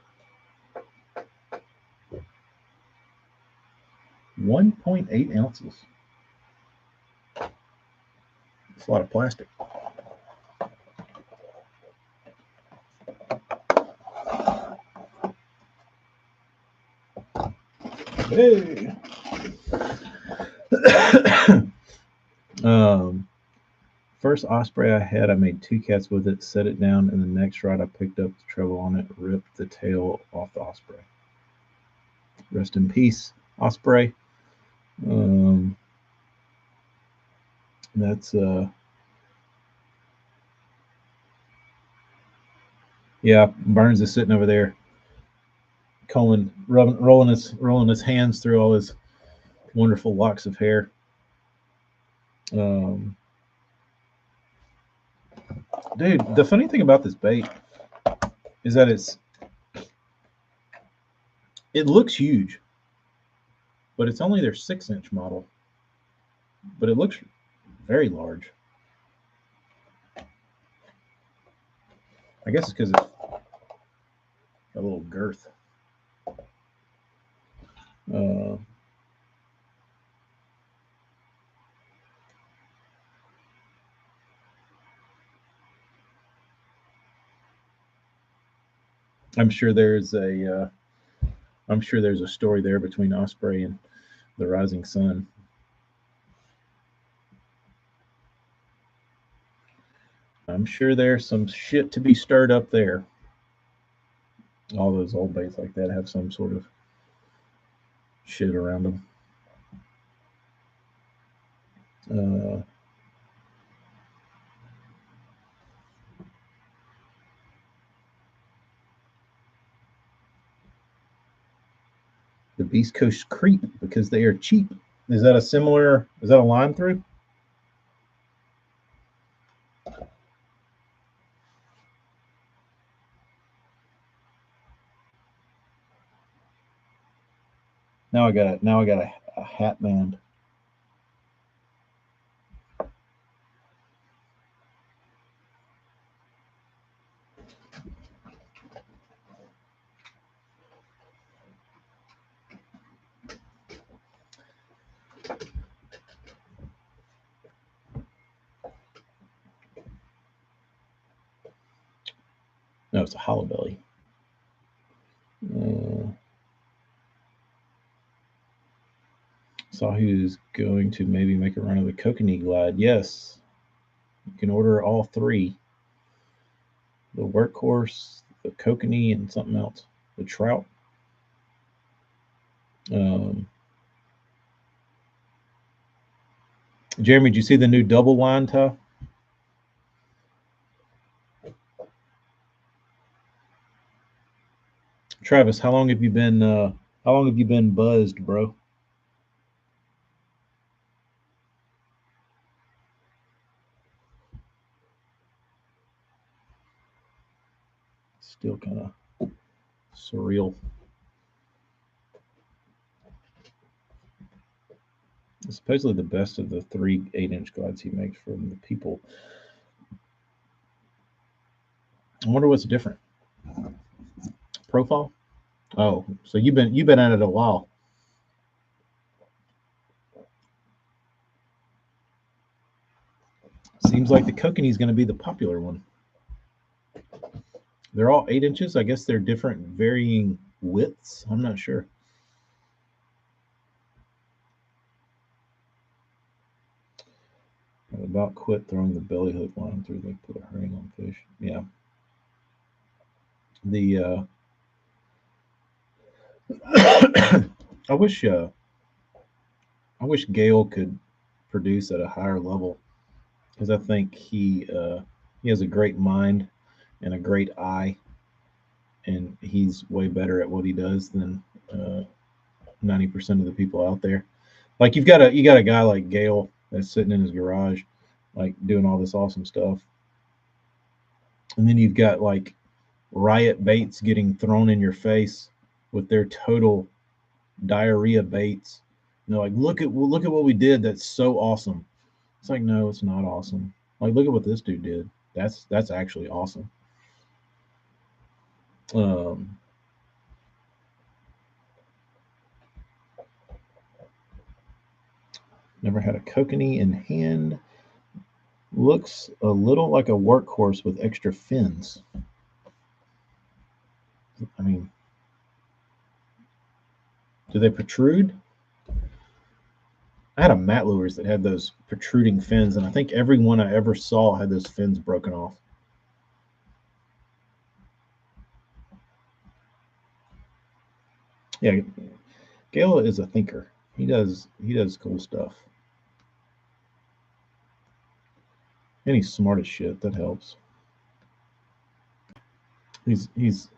1.8 ounces. It's a lot of plastic. Hey. First Osprey I had, I made 2 cats with it, set it down, and the next ride I picked up the treble on it, ripped the tail off the Osprey. Rest in peace, Osprey. That's yeah, Burns is sitting over there, rolling his hands through all his wonderful locks of hair. Dude, the funny thing about this bait is that it looks huge, but it's only their 6-inch model. But it looks very large. I guess it's because it's a little girth. I'm sure there's a story there between Osprey and the Rising Sun. I'm sure there's some shit to be stirred up there. All those old baits like that have some sort of shit around them. The Beast Coast Creep because they are cheap. Is that a line through? Now I got a hat band. No, it's a hollow belly. Saw who's going to maybe make a run of the Kokanee Glide. Yes, you can order all 3: the Workhorse, the Kokanee, and something else. The Trout. Jeremy, did you see the new double line tie? Travis, how long have you been buzzed, bro? Still kind of surreal. It's supposedly the best of the 3 8-inch glides he makes from the people. I wonder what's different. Profile? Oh, so you've been at it a while. Seems like the Kokanee is going to be the popular one. They're all 8 inches. I guess they're different, varying widths. I'm not sure. I about quit throwing the belly hook line through. They put a herring on fish. Yeah. The I wish Gail could produce at a higher level, because I think he has a great mind and a great eye, and he's way better at what he does than 90% of the people out there. Like you got a guy like Gale that's sitting in his garage, like doing all this awesome stuff, and then you've got like riot baits getting thrown in your face with their total diarrhea baits. And they're like, look at what we did. That's so awesome. It's like, no, it's not awesome. Like, look at what this dude did. That's actually awesome. Um, Never had a kokanee in hand. Looks a little like a workhorse with extra fins. I mean, do they protrude? I had a mat lures that had those protruding fins, and I think every one I ever saw had those fins broken off. Yeah, Gale is a thinker. He does cool stuff, and he's smart as shit. That helps. He's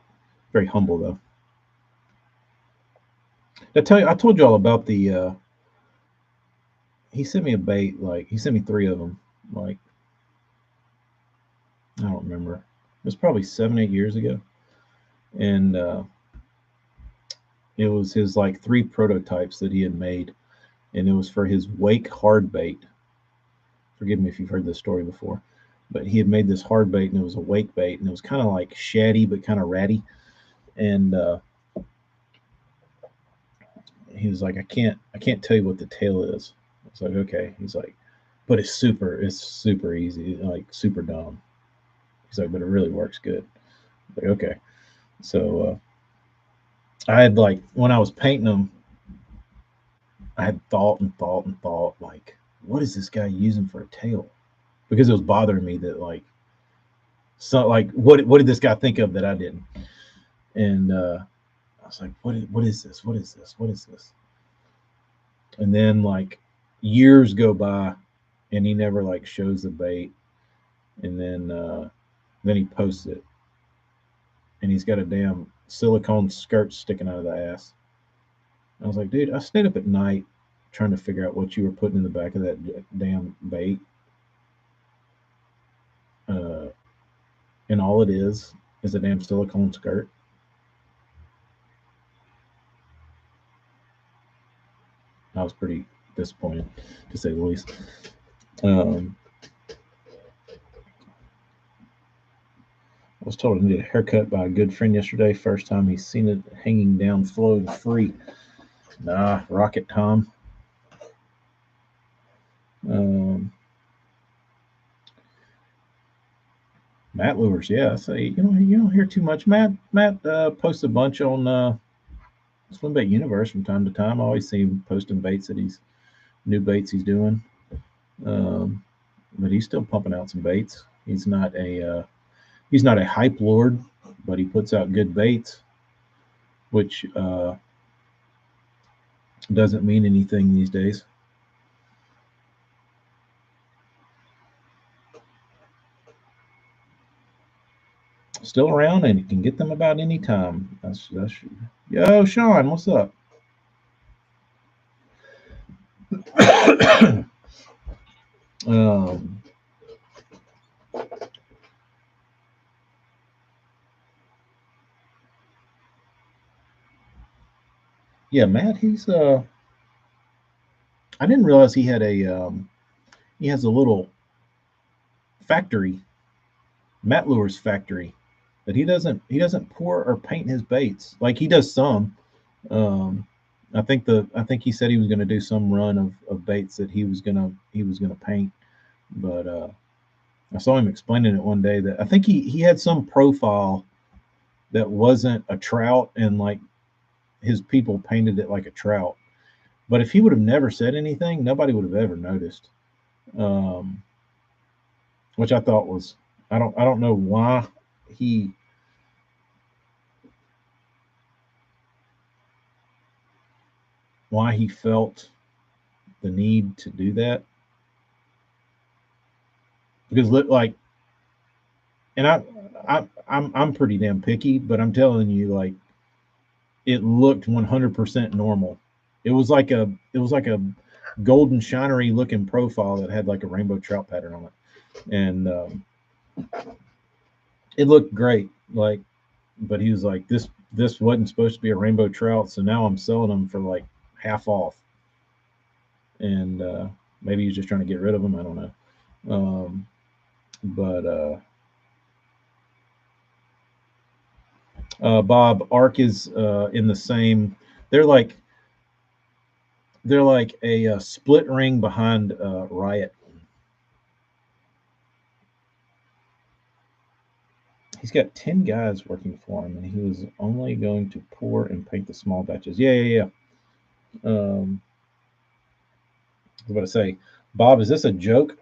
very humble though. I told you all about the. He sent me a bait. Like he sent me three of them. Like I don't remember. It was probably 7 8 years ago, and it was his like three prototypes that he had made, and it was for his wake hard bait. Forgive me if you've heard this story before, but he had made this hard bait, and it was a wake bait, and it was kind of like shaddy but kind of ratty, and he was like, I can't tell you what the tail is. It's like, okay. He's like, but it's super easy, like super dumb. He's like, but it really works good. Like, okay. So I had like when I was painting them, I had thought and thought and thought, like, what is this guy using for a tail? Because it was bothering me that like, so like, what did this guy think of that I didn't? And I was like, what is this? What is this? What is this? And then like years go by, and he never like shows the bait, and then he posts it, and he's got a damn silicone skirt sticking out of the ass. I was like, dude, I stayed up at night trying to figure out what you were putting in the back of that damn bait, uh, and all it is a damn silicone skirt. I was pretty disappointed, to say the least. Um, I was told I needed a haircut by a good friend yesterday. First time he's seen it hanging down, flowing free. Nah, Rocket Tom. Um, Matt Lures, yeah. So you don't hear too much. Matt posts a bunch on Swim Bait Universe from time to time. I always see him posting baits that he's new baits he's doing. Um, but he's still pumping out some baits. He's not a hype lord, but he puts out good baits, which doesn't mean anything these days. Still around, and you can get them about any time. That's yo, Sean, what's up? um, yeah, Matt. I didn't realize he has a little factory, Matt Lures factory, that he doesn't pour or paint his baits. Like he does some. Um, I think he said he was going to do some run of baits that he was gonna paint, but I saw him explaining it one day that I think he had some profile that wasn't a trout, and like his people painted it like a trout. But if he would have never said anything, nobody would have ever noticed. Um, which I thought was I don't know he why he felt the need to do that. because like, and I'm pretty damn picky, but I'm telling you, like, it looked 100% normal. It was like a golden shinery looking profile that had like a rainbow trout pattern on it, and it looked great. Like, but he was like, this wasn't supposed to be a rainbow trout, so now I'm selling them for like half off, and maybe he's just trying to get rid of them. I don't know, but Bob Ark is in the same. They're like they're like a split ring behind Riot. He's got 10 guys working for him, and he was only going to pour and paint the small batches. Yeah. I was about to say, Bob, is this a joke?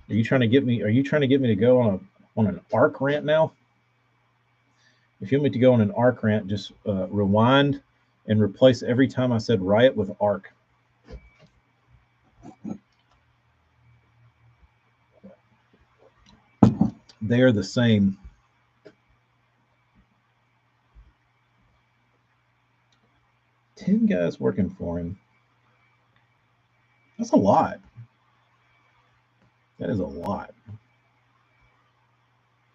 Are you trying to get me? Are you trying to get me to go on an arc rant now? If you want me to go on an arc rant, just rewind and replace every time I said Riot with arc. They are the same. Ten guys working for him. That's a lot. That is a lot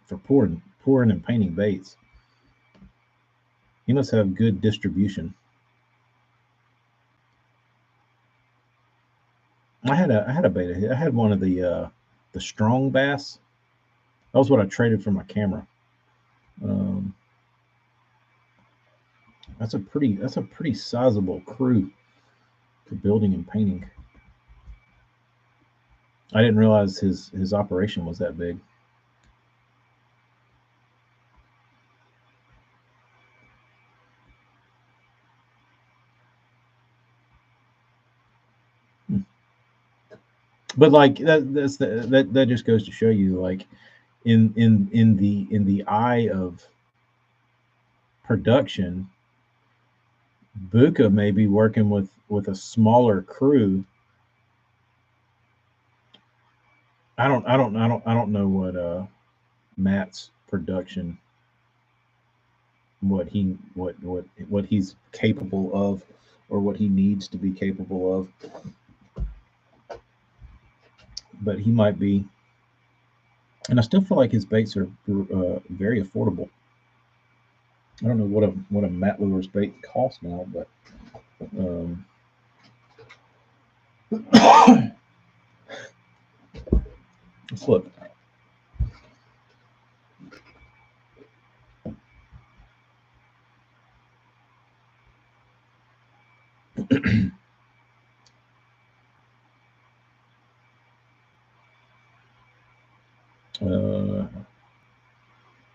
for pouring and painting baits. He must have good distribution. I had a beta. I had one of the strong bass. That was what I traded for my camera. Um, that's a pretty sizable crew for building and painting. I didn't realize his operation was that big. But like that just goes to show you, like, in the eye of production, Buka may be working with a smaller crew. I don't know Matt's production, what he's capable of, or what he needs to be capable of. But he might be, and I still feel like his baits are very affordable. I don't know what a Matt Lures bait costs now, but let's look. How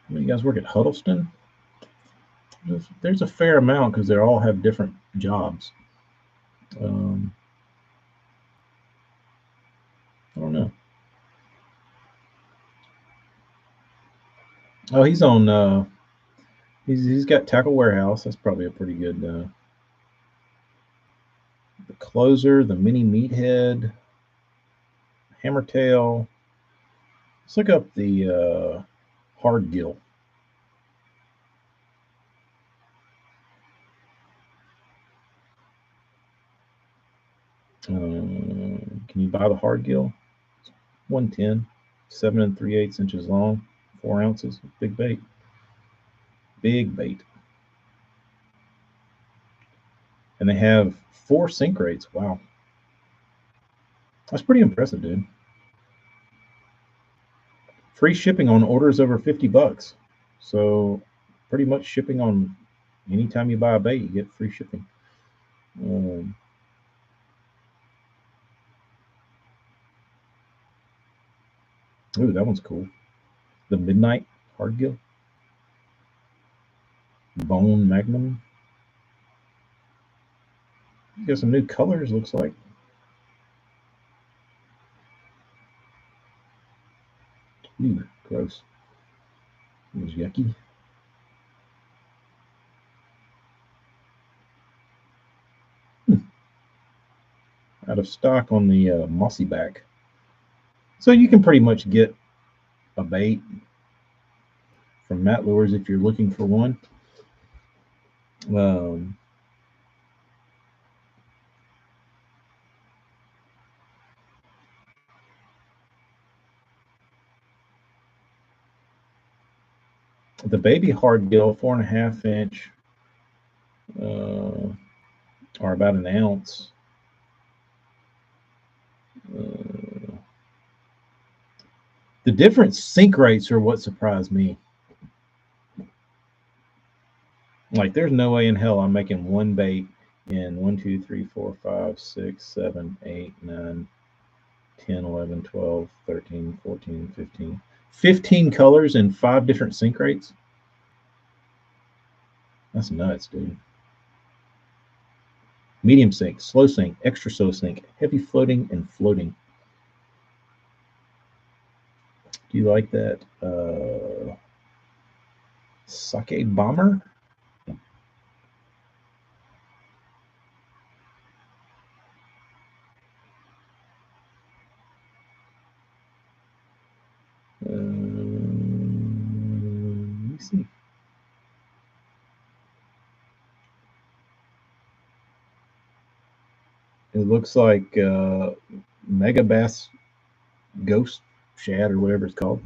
many guys work at Huddleston? There's a fair amount because they all have different jobs. I don't know. Oh, he's on. He's got Tackle Warehouse. That's probably a pretty good. The Closer, the Mini Meathead, Hammertail. Let's look up the Hard Gill. Can you buy the Hard Gill? 110, 7 3/8 inches long, 4 ounces. Big bait. Big bait. And they have 4 sink rates. Wow. That's pretty impressive, dude. Free shipping on orders over $50. So pretty much shipping on anytime you buy a bait, you get free shipping. Ooh, that one's cool. The Midnight Hard Gill. Bone Magnum. You got some new colors, looks like. Ooh, gross. It was yucky. Out of stock on the Mossy Back. So you can pretty much get a bait from Matt Lures if you're looking for one. Um, the baby hardgill, 4.5 inch, or about an ounce. Uh, the different sink rates are what surprised me. Like, there's no way in hell I'm making one bait in 1, 2, 3, 4, 5, 6, 7, 8, 9, 10, 11, 12, 13, 14, 15. 15 colors and 5 different sink rates? That's nuts, dude. Medium sink, slow sink, extra slow sink, heavy floating, and floating. Do you like that? Sake Bomber? Let me see. It looks like Megabass Ghost Shad or whatever it's called.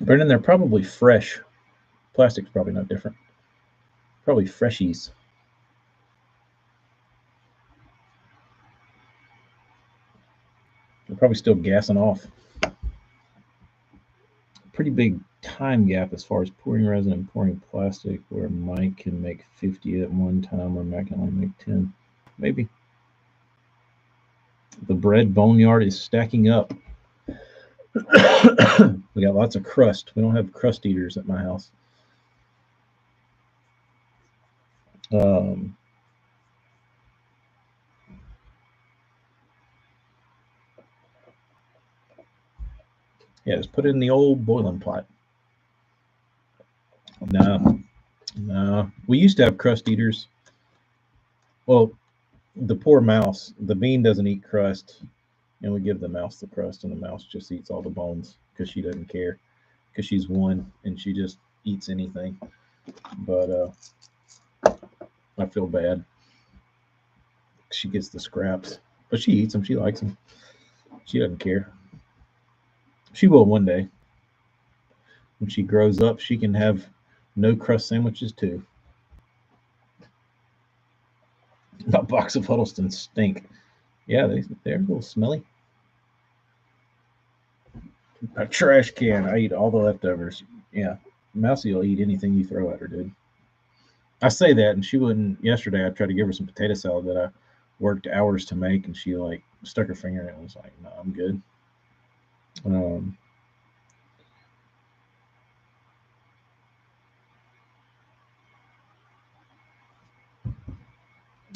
Brendan, they're probably fresh. Plastic's probably not different. Probably freshies. They're probably still gassing off. Pretty big time gap as far as pouring resin and pouring plastic, where Mike can make 50 at one time, where Matt can only make 10. Maybe. The bread boneyard is stacking up. We got lots of crust. We don't have crust eaters at my house. Um, yeah, just put it in the old boiling pot. No. We used to have crust eaters. Well, the poor mouse, the bean doesn't eat crust, and we give the mouse the crust, and the mouse just eats all the bones because she doesn't care, because she's one and she just eats anything. But I feel bad. She gets the scraps, but she eats them. She likes them. She doesn't care. She will one day. When she grows up, she can have no crust sandwiches too. A box of Huddleston stink. Yeah, they're a little smelly. A trash can. I eat all the leftovers. Yeah, Mousy will eat anything you throw at her, dude. I say that, and she wouldn't. Yesterday, I tried to give her some potato salad that I worked hours to make, and she like stuck her finger in it and was like, "No, I'm good." Um,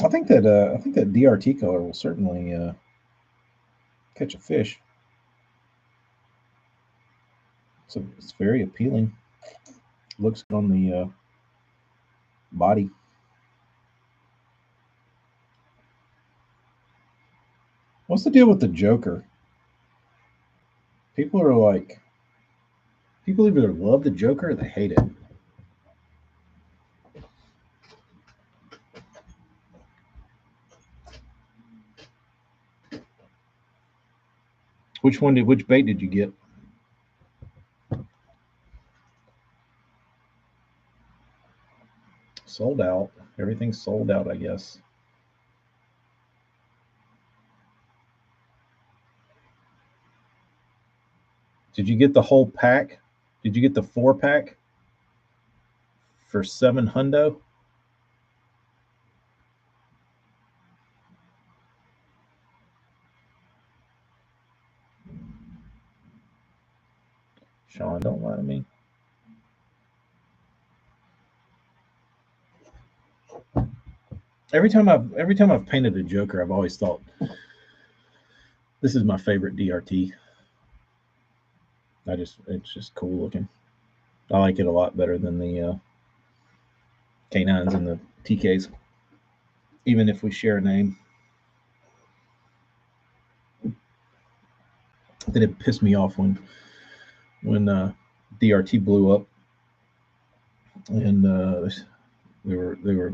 I think that DRT color will certainly catch a fish. So it's very appealing. Looks good on the body. What's the deal with the Joker? People are like, people either love the Joker or they hate it. Which bait did you get? Sold out. Everything's sold out, I guess. Did you get the whole pack? Did you get the 4-pack for 7 hundo? Sean, don't lie to me. Every time I've painted a Joker, I've always thought this is my favorite DRT. It's just cool looking. I like it a lot better than the K9s and the TKs, even if we share a name. That it pissed me off when DRT blew up, and they were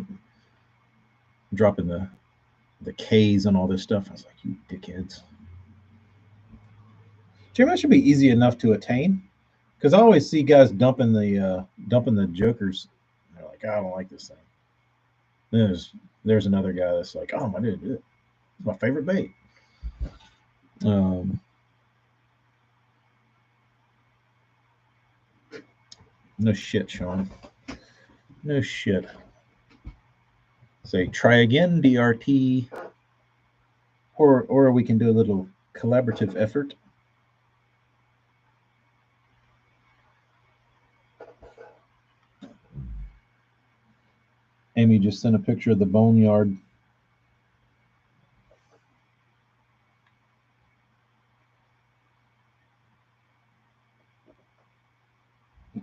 dropping the K's and all this stuff. I was like, you dickheads. Jeremy, that should be easy enough to attain, because I always see guys dumping the jokers. They're like, I don't like this thing. There's another guy that's like, oh my dude, it's my favorite bait. No shit, Sean. No shit. Say try again, DRT. Or we can do a little collaborative effort. Amy just sent a picture of the boneyard.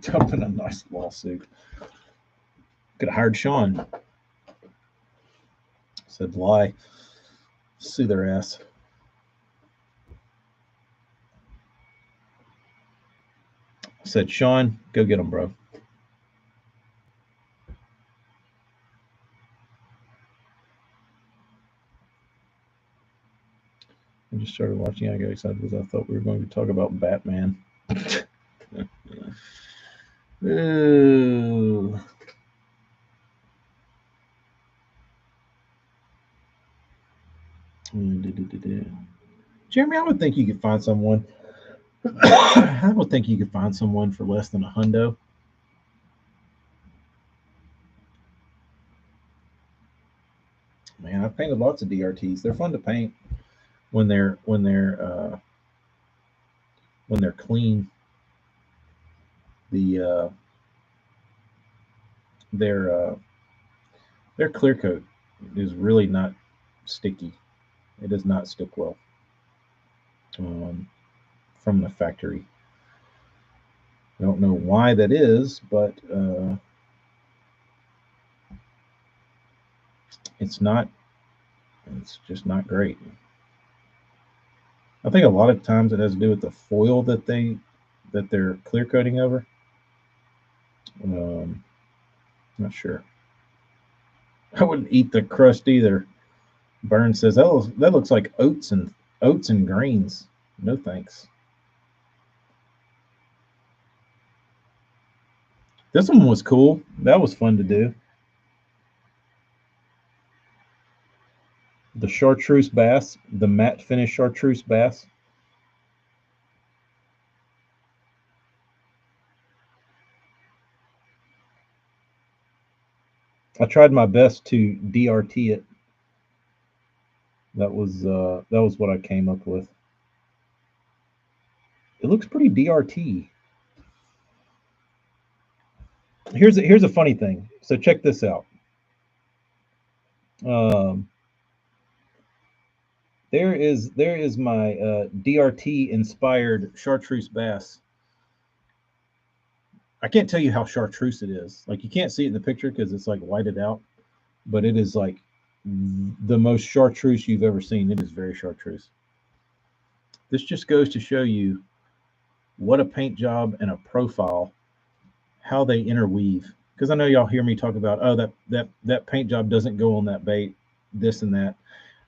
Dumping a nice lawsuit. Could have hired Sean. Said lie. Sue their ass. Said Sean, go get them, bro. I just started watching. I got excited because I thought we were going to talk about Batman. Ooh. Jeremy, I would think you could find someone. I would think you could find someone for less than $100. Man, I've painted lots of DRTs. They're fun to paint when they're clean. Their clear coat is really not sticky. It does not stick well from the factory. I don't know why that is, but it's just not great. I think a lot of times it has to do with the foil that they're clear coating over. Not sure. I wouldn't eat the crust either. Burns says that looks like oats and grains. No thanks. This one was cool. That was fun to do. The chartreuse bass, the matte finish chartreuse bass. I tried my best to DRT it. That was what I came up with. It looks pretty DRT. Here's a funny thing. So check this out. There is my DRT inspired chartreuse bass. I can't tell you how chartreuse it is. Like you can't see it in the picture because it's like whited out, but it is like the most chartreuse you've ever seen. It is very chartreuse. This just goes to show you what a paint job and a profile, how they interweave. Because I know y'all hear me talk about, oh, that paint job doesn't go on that bait, this and that,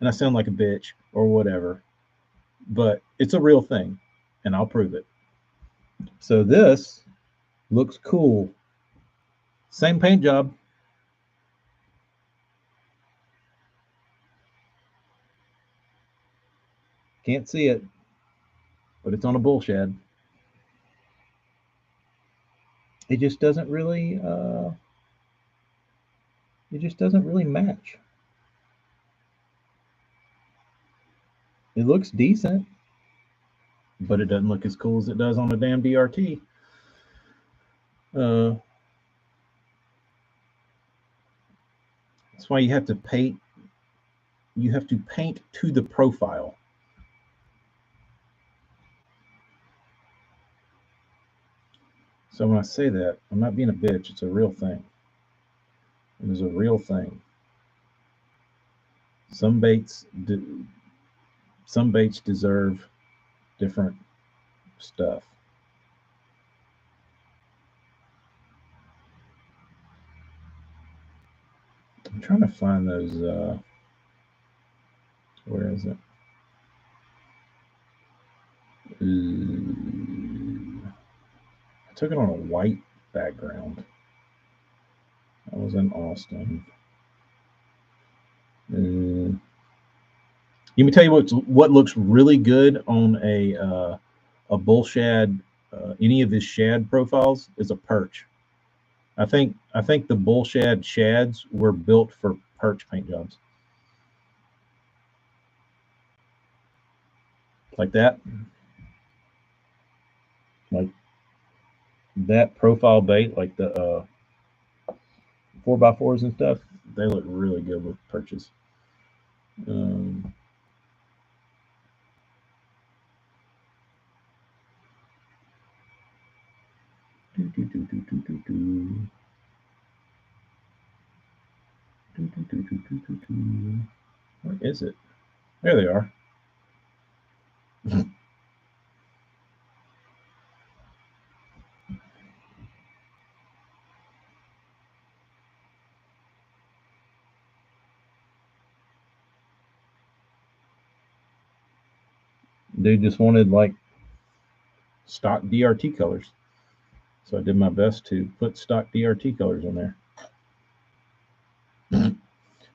and I sound like a bitch or whatever, but it's a real thing, and I'll prove it. So this looks cool. Same paint job. Can't see it, but it's on a bull shad. It just doesn't really match. It looks decent, but it doesn't look as cool as it does on a damn DRT. That's why you have to paint. You have to paint to the profile. So when I say that, I'm not being a bitch. It's a real thing. It is a real thing. Some baits, some baits deserve different stuff. I'm trying to find those. Where is it? I took it on a white background. I was in Austin. Let me tell you what looks really good on a bull shad. Any of his shad profiles is a perch. I think the bull shad shads were built for perch paint jobs. Like that. Like that profile bait, like the 4x4s and stuff, they look really good with perches. Um, Where is it? There they are. They just wanted like stock DRT colors. So I did my best to put stock DRT colors on there.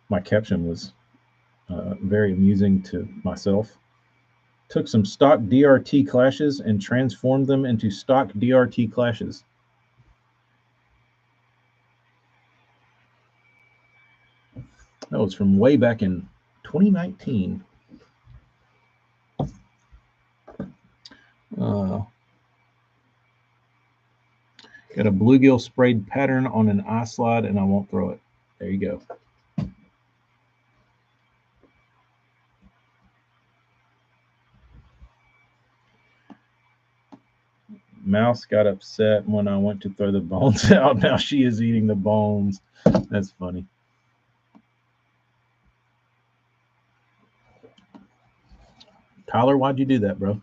My caption was very amusing to myself. Took some stock DRT clashes and transformed them into stock DRT clashes. That was from way back in 2019. Got a bluegill sprayed pattern on an eye slide, and I won't throw it. There you go. Mouse got upset when I went to throw the bones out. Now she is eating the bones. That's funny. Tyler, why'd you do that, bro?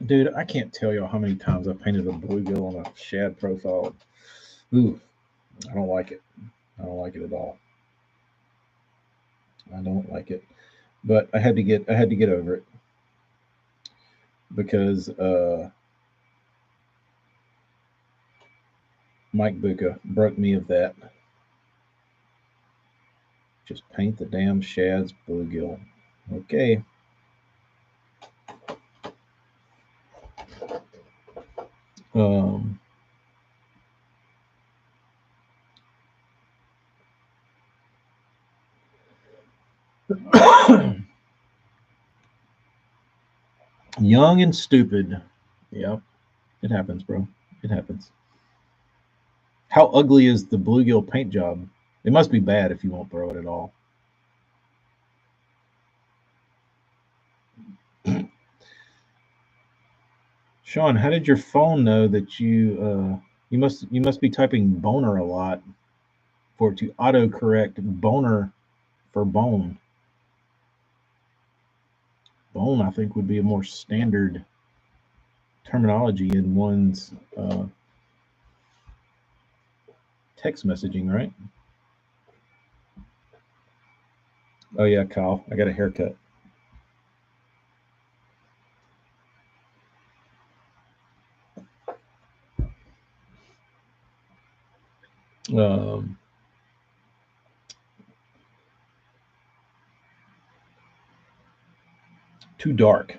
Dude, I can't tell y'all how many times I painted a bluegill on a shad profile. Ooh, I don't like it. I don't like it at all. I don't like it. But I had to get over it because Mike Buka broke me of that. Just paint the damn shads bluegill. Okay. Um, Young and stupid. Yep. It happens, bro. It happens. How ugly is the bluegill paint job? It must be bad if you won't throw it at all. Sean, how did your phone know that you must be typing boner a lot for it to autocorrect boner for bone. Bone, I think, would be a more standard terminology in one's text messaging, right? Oh yeah, Kyle, I got a haircut. Um, Too dark.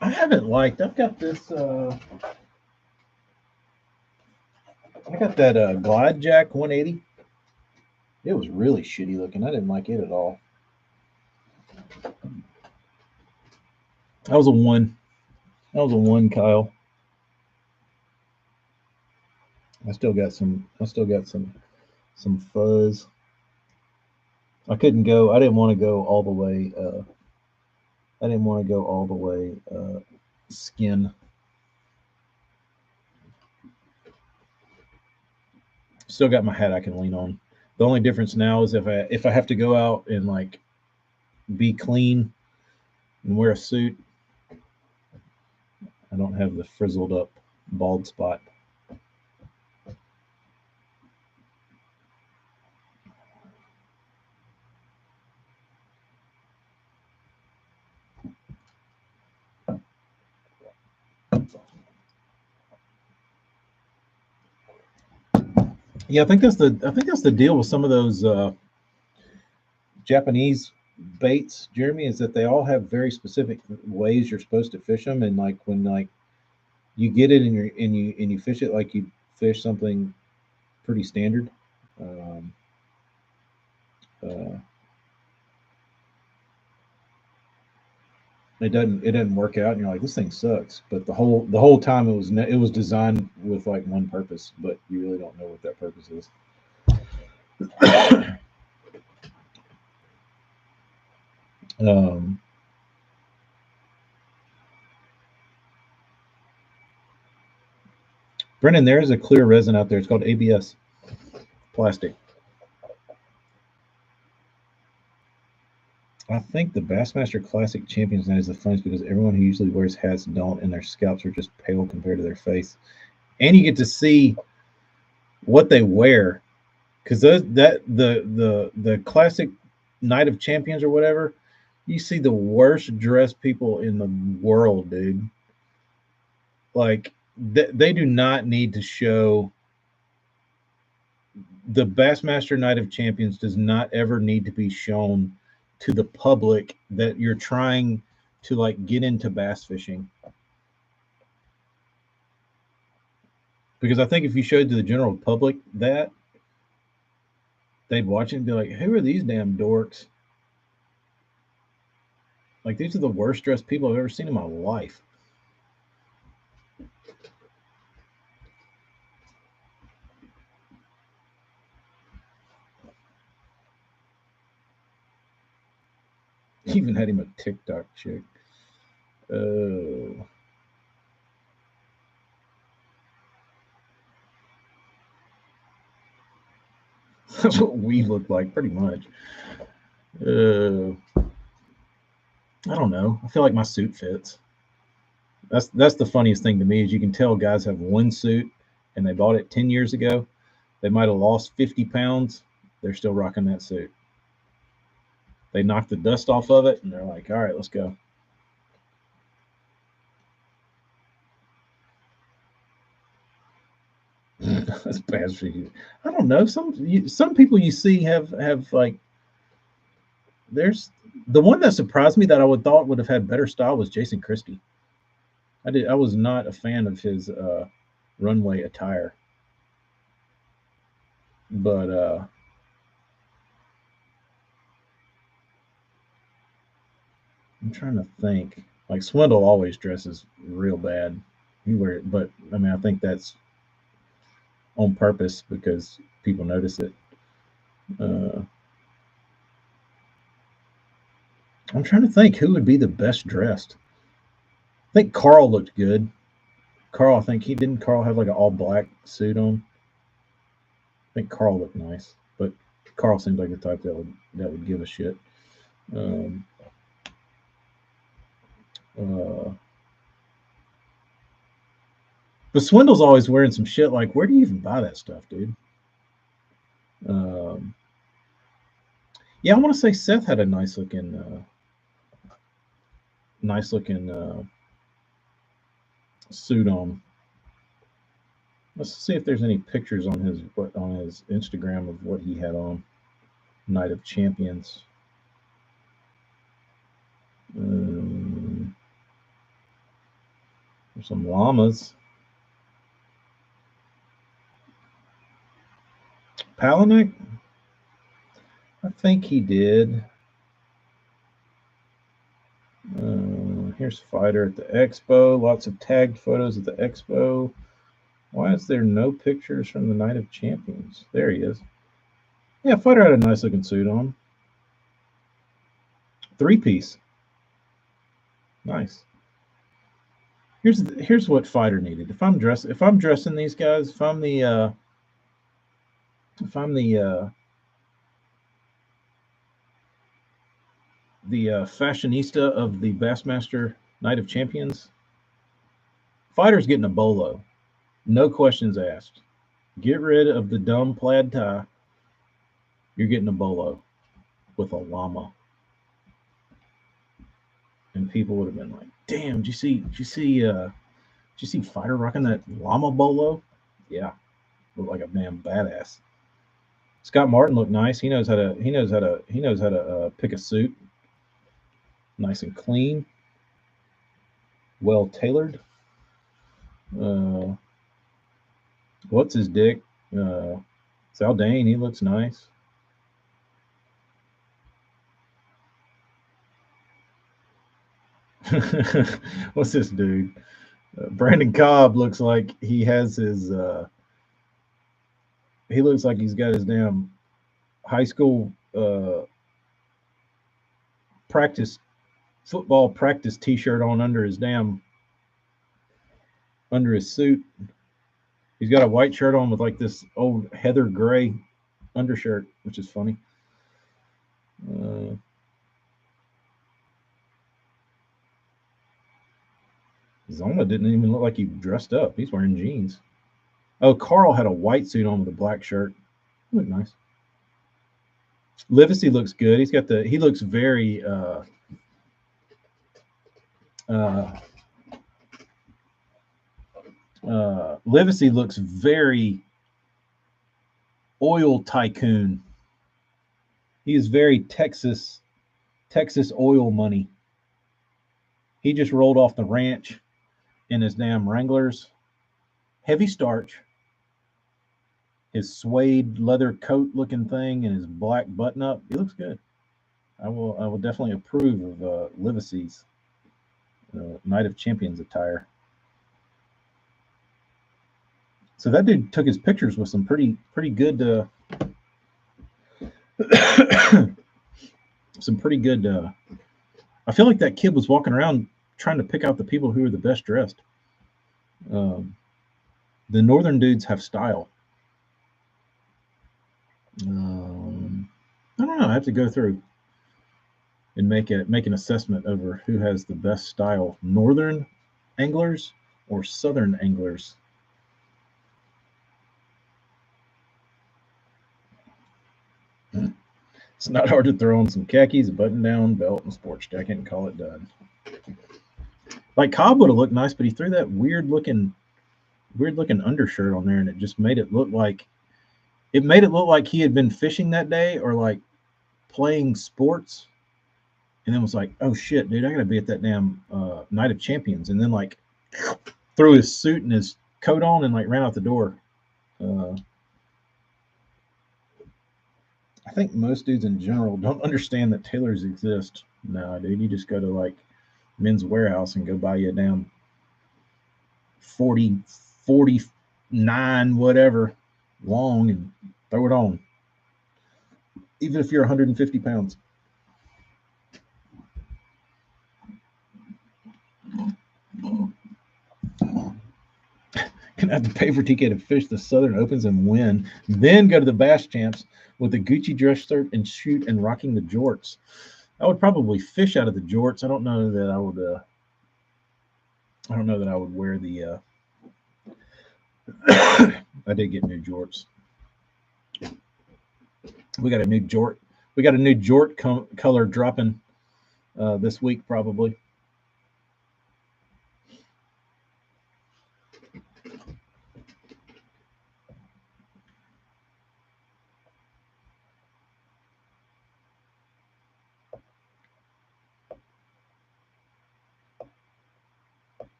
I haven't liked. I've got this. I got that Glide Jack 180. It was really shitty looking. I didn't like it at all. That was a one. That was a one, Kyle. I still got some fuzz. I couldn't go. I didn't want to go all the way. I didn't want to go all the way skin. Still got my hat I can lean on. The only difference now is if I have to go out and like be clean and wear a suit, I don't have the frizzled up bald spot. Yeah, I think that's the deal with some of those Japanese baits, Jeremy, is that they all have very specific ways you're supposed to fish them, and like when like you get it and you fish it like you fish something pretty standard. Um, uh, it doesn't work out, and you're like, this thing sucks. But the whole time it was designed with like one purpose, but you really don't know what that purpose is. um, Brennan, there is a clear resin out there. It's called ABS plastic. I think the Bassmaster Classic Champions Night is the funnest because everyone who usually wears hats don't, and their scalps are just pale compared to their face. And you get to see what they wear, because the classic Night of Champions or whatever, you see the worst dressed people in the world, dude. Like they do not need to show. The Bassmaster Night of Champions does not ever need to be shown to the public that you're trying to like get into bass fishing. Because I think if you showed to the general public that, they'd watch it and be like, who are these damn dorks? Like, these are the worst dressed people I've ever seen in my life. Even had him a TikTok chick. Oh. That's what we look like, pretty much. I don't know. I feel like my suit fits. That's the funniest thing to me is you can tell guys have one suit and they bought it 10 years ago. They might have lost 50 pounds. They're still rocking that suit. They knock the dust off of it and they're like, all right, let's go. That's bad for you. I don't know. Some people you see have like there's the one that surprised me that I would thought would have had better style was Jason Christie. I was not a fan of his runway attire, but I'm trying to think. Like Swindle always dresses real bad. He wear it, but I mean I think that's on purpose because people notice it. Uh, I'm trying to think who would be the best dressed. I think Carl looked good. Carl, I think he didn't. Carl have like an all black suit on. I think Carl looked nice, but Carl seems like the type that would give a shit. Um, uh, but Swindle's always wearing some shit. Like, where do you even buy that stuff, dude? Um, yeah, I want to say Seth had a nice looking suit on. Let's see if there's any pictures on his Instagram of what he had on. Night of Champions. There's some llamas. Palaniuk? I think he did. Here's Fighter at the expo. Lots of tagged photos at the expo. Why is there no pictures from the Night of Champions? There he is. Yeah, Fighter had a nice looking suit on. 3-piece. Nice. Here's what Fighter needed. If I'm dressing these guys, if I'm the If I'm the fashionista of the Bassmaster Night of Champions, fighter's getting a bolo. No questions asked. Get rid of the dumb plaid tie. You're getting a bolo with a llama. And people would have been like, "Damn, did you see Fighter rocking that llama bolo?" Yeah, looked like a damn badass. Scott Martin looked nice. He knows how to pick a suit, nice and clean, well tailored. Uh, what's his dick? Uh, Zaldane, he looks nice. What's this dude? Brandon Cobb looks like he has his. He looks like he's got his damn high school practice football practice T-shirt on under his suit. He's got a white shirt on with like this old heather gray undershirt, which is funny. Uh, Zoma didn't even look like he dressed up. He's wearing jeans. Oh, Carl had a white suit on with a black shirt. He looked nice. Livesey looks good. He looks very uh, Livesey looks very oil tycoon. He is very Texas oil money. He just rolled off the ranch in his damn Wranglers, heavy starch, his suede leather coat looking thing, and his black button up. He looks good. I will definitely approve of Livesey's Night of Champions attire. So that dude took his pictures with some pretty good some pretty good. I feel like that kid was walking around trying to pick out the people who are the best dressed. Um, the northern dudes have style. I don't know. I have to go through and make an assessment over who has the best style: northern anglers or southern anglers. It's not hard to throw on some khakis, a button-down belt, and sports jacket, and call it done. Like Cobb would have looked nice, but he threw that weird looking undershirt on there, and it just made it look like he had been fishing that day or like playing sports, and then was like, "Oh shit, dude, I gotta be at that damn Night of Champions," and then like threw his suit and his coat on and like ran out the door. Uh, I think most dudes in general don't understand that tailors exist. No, dude, you just go to like Men's Warehouse and go buy you a damn 40, 49, whatever, long and throw it on, even if you're 150 pounds. Gonna have to pay for TK to fish the Southern Opens and win, then go to the Bass Champs with the Gucci dress shirt and shoot and rocking the jorts. I would probably fish out of the jorts. I don't know that I would. I don't know that I would wear the. I did get new jorts. We got a new jort. We got a new jort color dropping this week probably.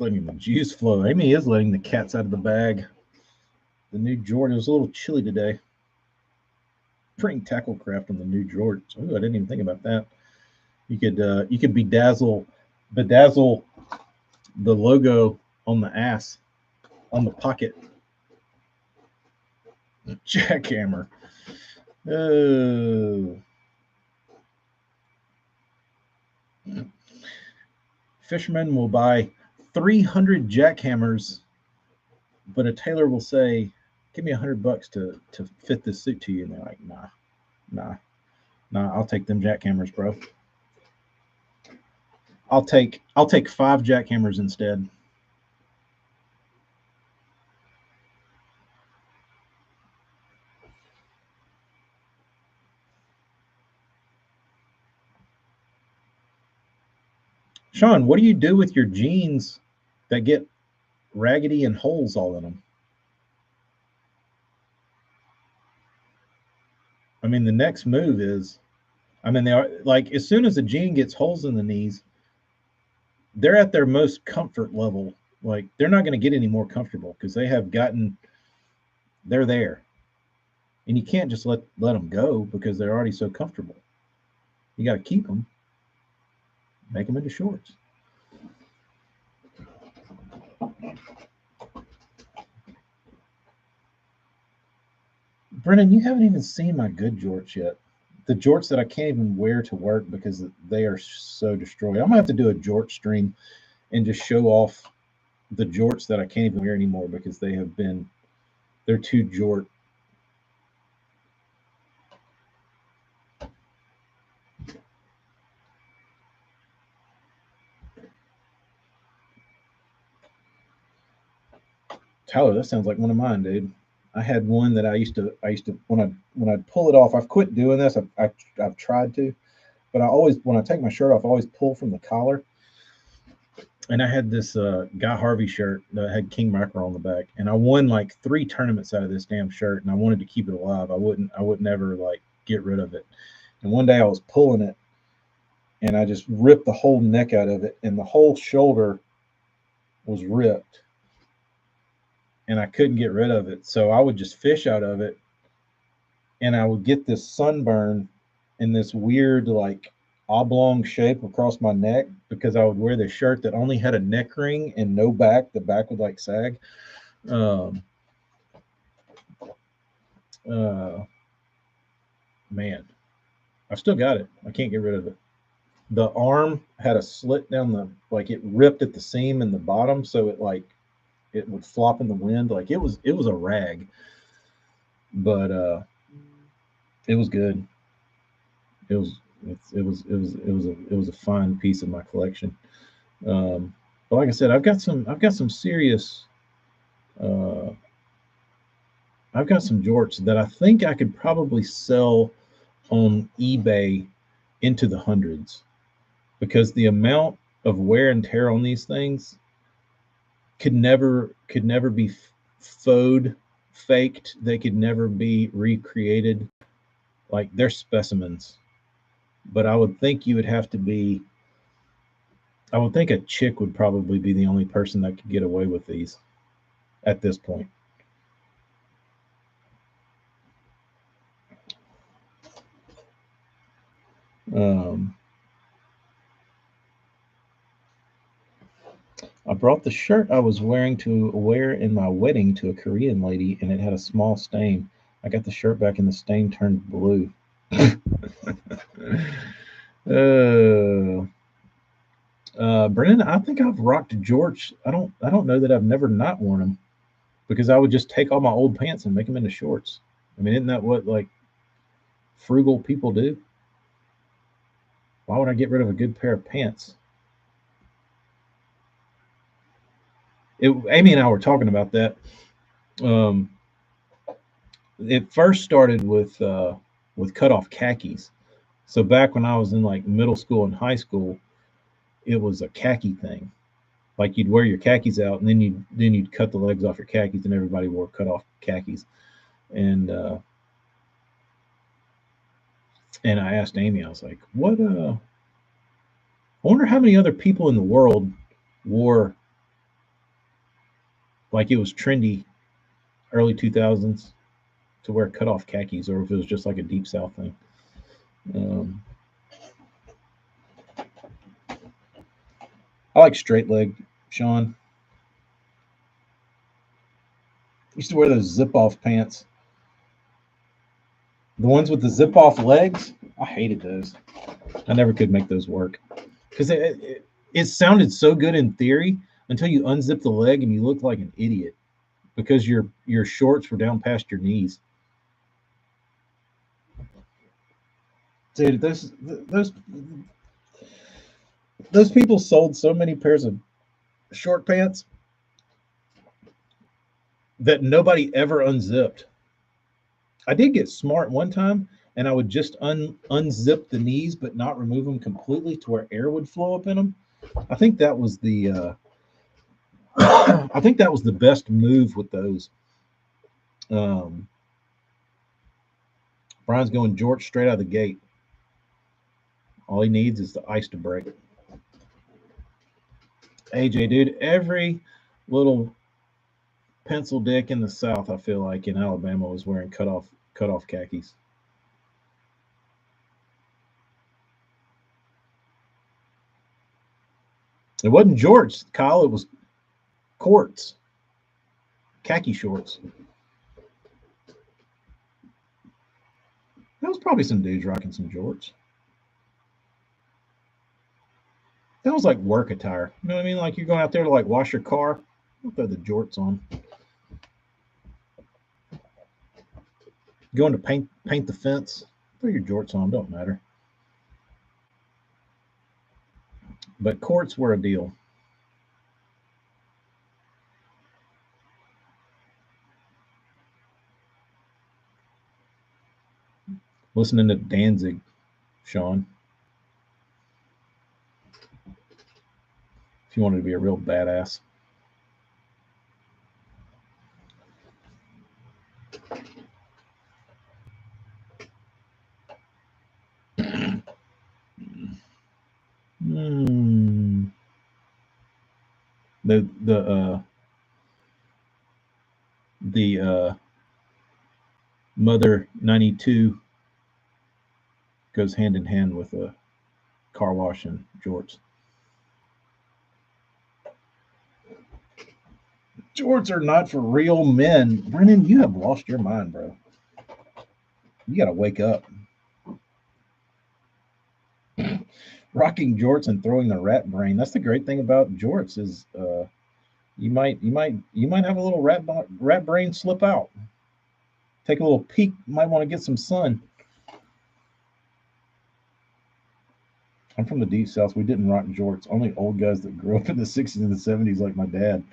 Letting the juice flow. Amy is letting the cats out of the bag. The new jort. It was a little chilly today. Printing tackle craft on the new jort. Oh, I didn't even think about that. You could bedazzle the logo on the ass, on the pocket. Jackhammer. Oh. Fishermen will buy 300 jackhammers, but a tailor will say, give me $100 to fit this suit to you. And they're like, nah, I'll take them jackhammers, bro. I'll take 5 jackhammers instead. Sean, what do you do with your jeans that get raggedy and holes all in them? I mean, the next move is, I mean, they are like as soon as a jean gets holes in the knees, they're at their most comfort level. Like they're not going to get any more comfortable because they're there, and you can't just let them go because they're already so comfortable. You got to keep them, make them into shorts. Brennan, you haven't even seen my good jorts yet. The jorts that I can't even wear to work because they are so destroyed. I'm gonna have to do a jort stream and just show off the jorts that I can't even wear anymore because they're too jort. Tyler, that sounds like one of mine, dude. I had one that I used to when I pull it off. I've quit doing this. I've tried to, but I always when I take my shirt off, I always pull from the collar. And I had this Guy Harvey shirt that had King Mackerel on the back, and I won like 3 tournaments out of this damn shirt, and I wanted to keep it alive. I would never like get rid of it. And one day I was pulling it, and I just ripped the whole neck out of it, and the whole shoulder was ripped, and I couldn't get rid of it. So I would just fish out of it, and I would get this sunburn in this weird like oblong shape across my neck because I would wear this shirt that only had a neck ring and no back. The back would like sag. Um, Man, I've still got it. I can't get rid of it. The arm had a slit down the like it ripped at the seam in the bottom, so it would flop in the wind. Like it was a rag, but it was good. It was it was a fine piece of my collection. But like I said, I've got some serious uh, I've got some jorts that I think I could probably sell on eBay into the hundreds because the amount of wear and tear on these things could never be faked. They could never be recreated. Like they're specimens. But I would think you would have to be. I would think a chick would probably be the only person that could get away with these at this point. Um, I brought the shirt I was wearing to wear in my wedding to a Korean lady, and it had a small stain. I got the shirt back, and the stain turned blue. uh, Brennan, I think I've rocked George. I don't know that I've never not worn them because I would just take all my old pants and make them into shorts. I mean, isn't that what like frugal people do? Why would I get rid of a good pair of pants? Amy and I were talking about that. Um, it first started with cut off khakis. So back when I was in like middle school and high school, it was a khaki thing. Like you'd wear your khakis out, and then you'd cut the legs off your khakis, and everybody wore cut off khakis. And and I asked Amy, I was like, "What? I wonder how many other people in the world wore like it was trendy early 2000s to wear cut off khakis, or if it was just like a deep South thing." Um, I like straight leg, Sean. Used to wear those zip off pants. The ones with the zip off legs, I hated those. I never could make those work because it sounded so good in theory until you unzip the leg and you look like an idiot because your shorts were down past your knees. Dude, those people sold so many pairs of short pants that nobody ever unzipped. I did get smart one time, and I would just unzip the knees, but not remove them completely to where air would flow up in them. I think that was the I think that was the best move with those. Um, Brian's going George straight out of the gate. All he needs is the ice to break. AJ, dude, every little pencil dick in the South, I feel like in Alabama, was wearing cut off khakis. It wasn't George, Kyle. It was Courts, khaki shorts. That was probably some dudes rocking some jorts. That was like work attire. You know what I mean? Like you're going out there to like wash your car. Don't throw the jorts on. Going to paint the fence. Throw your jorts on. Don't matter. But courts were a deal. Listening to Danzig, Sean. If you wanted to be a real badass. Hmm. The Mother 92 goes hand in hand with a car wash and jorts. Jorts are not for real men. Brennan, you have lost your mind, bro. You got to wake up. Rocking jorts and throwing the rat brain. That's the great thing about jorts is you might have a little rat brain slip out. Take a little peek. Might want to get some sun. I'm from the deep south. We didn't rock jorts. Only old guys that grew up in the 60s and the 70s, like my dad.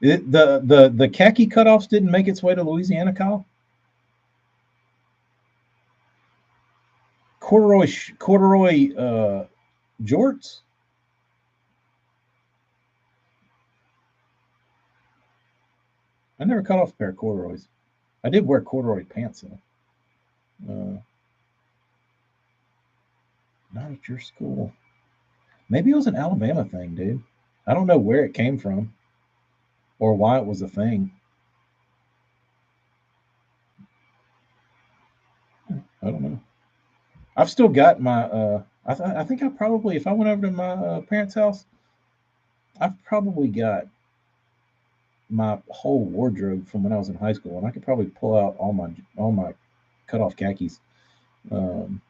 The khaki cutoffs didn't make its way to Louisiana, Kyle. Corduroy jorts. I never cut off a pair of corduroys. I did wear corduroy pants though. Not at your school. Maybe it was an Alabama thing, dude. I don't know where it came from or why it was a thing. I don't know. I've still got my. I think I probably, if I went over to my parents' house, I've probably got my whole wardrobe from when I was in high school, and I could probably pull out all my cut off khakis. Um,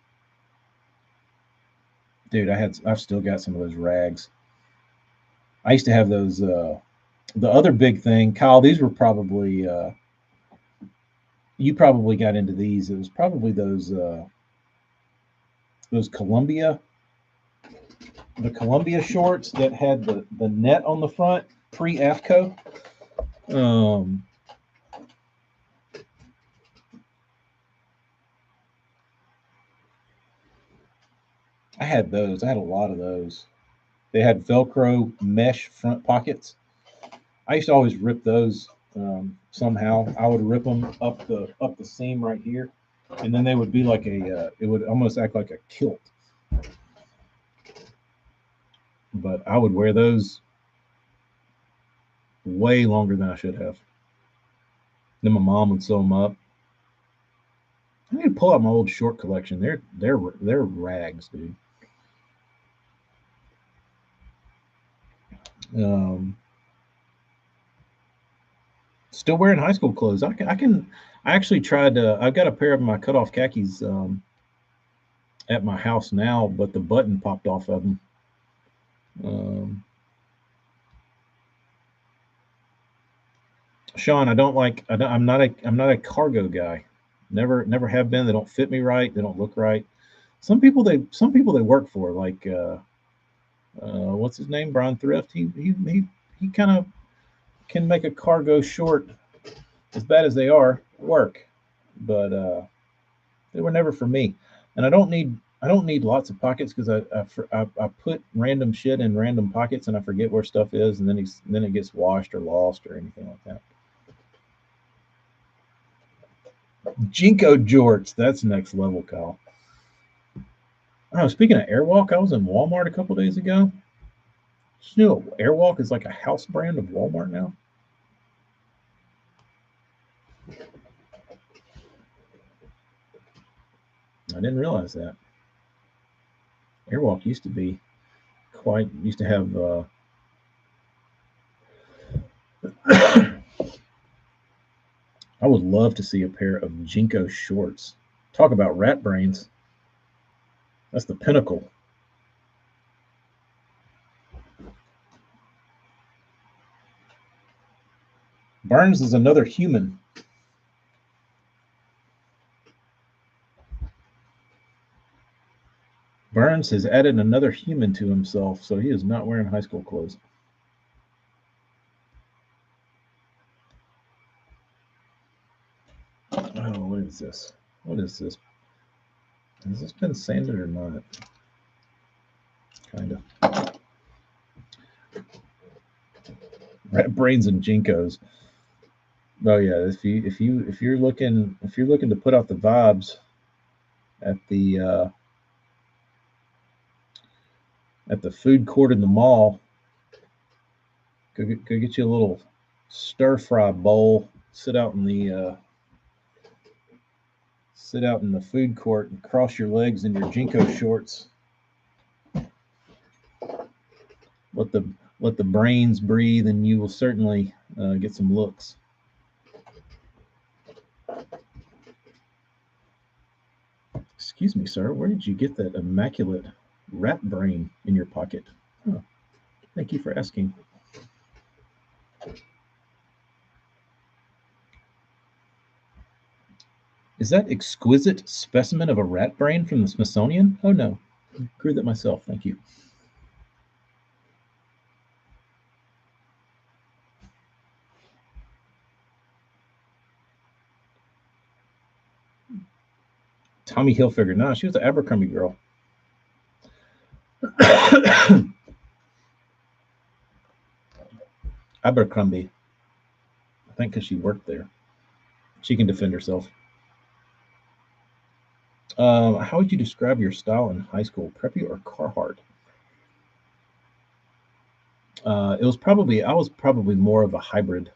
Dude, I've still got some of those rags. I used to have those. The other big thing, Kyle. These were probably you probably got into these. It was probably those the Columbia shorts that had the net on the front pre AFCO. Um, I had those. I had a lot of those. They had Velcro mesh front pockets. I used to always rip those somehow. I would rip them up the seam right here, and then they would be like a. It would almost act like a kilt. But I would wear those way longer than I should have. Then my mom would sew them up. I need to pull out my old short collection. They're rags, dude. Um, Still wearing high school clothes. I actually tried to. I've got a pair of my cutoff khakis at my house now, but the button popped off of them. Um, Sean, I'm not a cargo guy. Never have been. They don't fit me right. They don't look right. Some people they work for, like what's his name, Brian Thrift. He kind of can make a cargo short, as bad as they are, work, but they were never for me. And I don't need lots of pockets because I put random shit in random pockets and I forget where stuff is, and then it gets washed or lost or anything like that. Jinko jorts, that's next level, Kyle. Oh, speaking of Airwalk, I was in Walmart a couple days ago. Did you know Airwalk is like a house brand of Walmart now? I didn't realize that. Airwalk used to have. I would love to see a pair of Jinko shorts. Talk about rat brains. That's the pinnacle. Burns is another human. Burns has added another human to himself, so he is not wearing high school clothes. Oh, what is this? What is this? Has this been sanded or not? Kind of. Rat brains and Jinkos. Oh yeah, if you're looking to put out the vibes at the food court in the mall, go get you a little stir fry bowl. Sit out in the food court and cross your legs in your Jinko shorts. Let the let the brains breathe, and you will certainly get some looks. Excuse me, sir. Where did you get that immaculate rat brain in your pocket? Oh, thank you for asking. Is that exquisite specimen of a rat brain from the Smithsonian? Oh no, I grew that myself. Thank you. Tommy Hilfiger. No, she was an Abercrombie girl. Abercrombie. I think because she worked there. She can defend herself. How would you describe your style in high school? Preppy or Carhartt? I was probably more of a hybrid.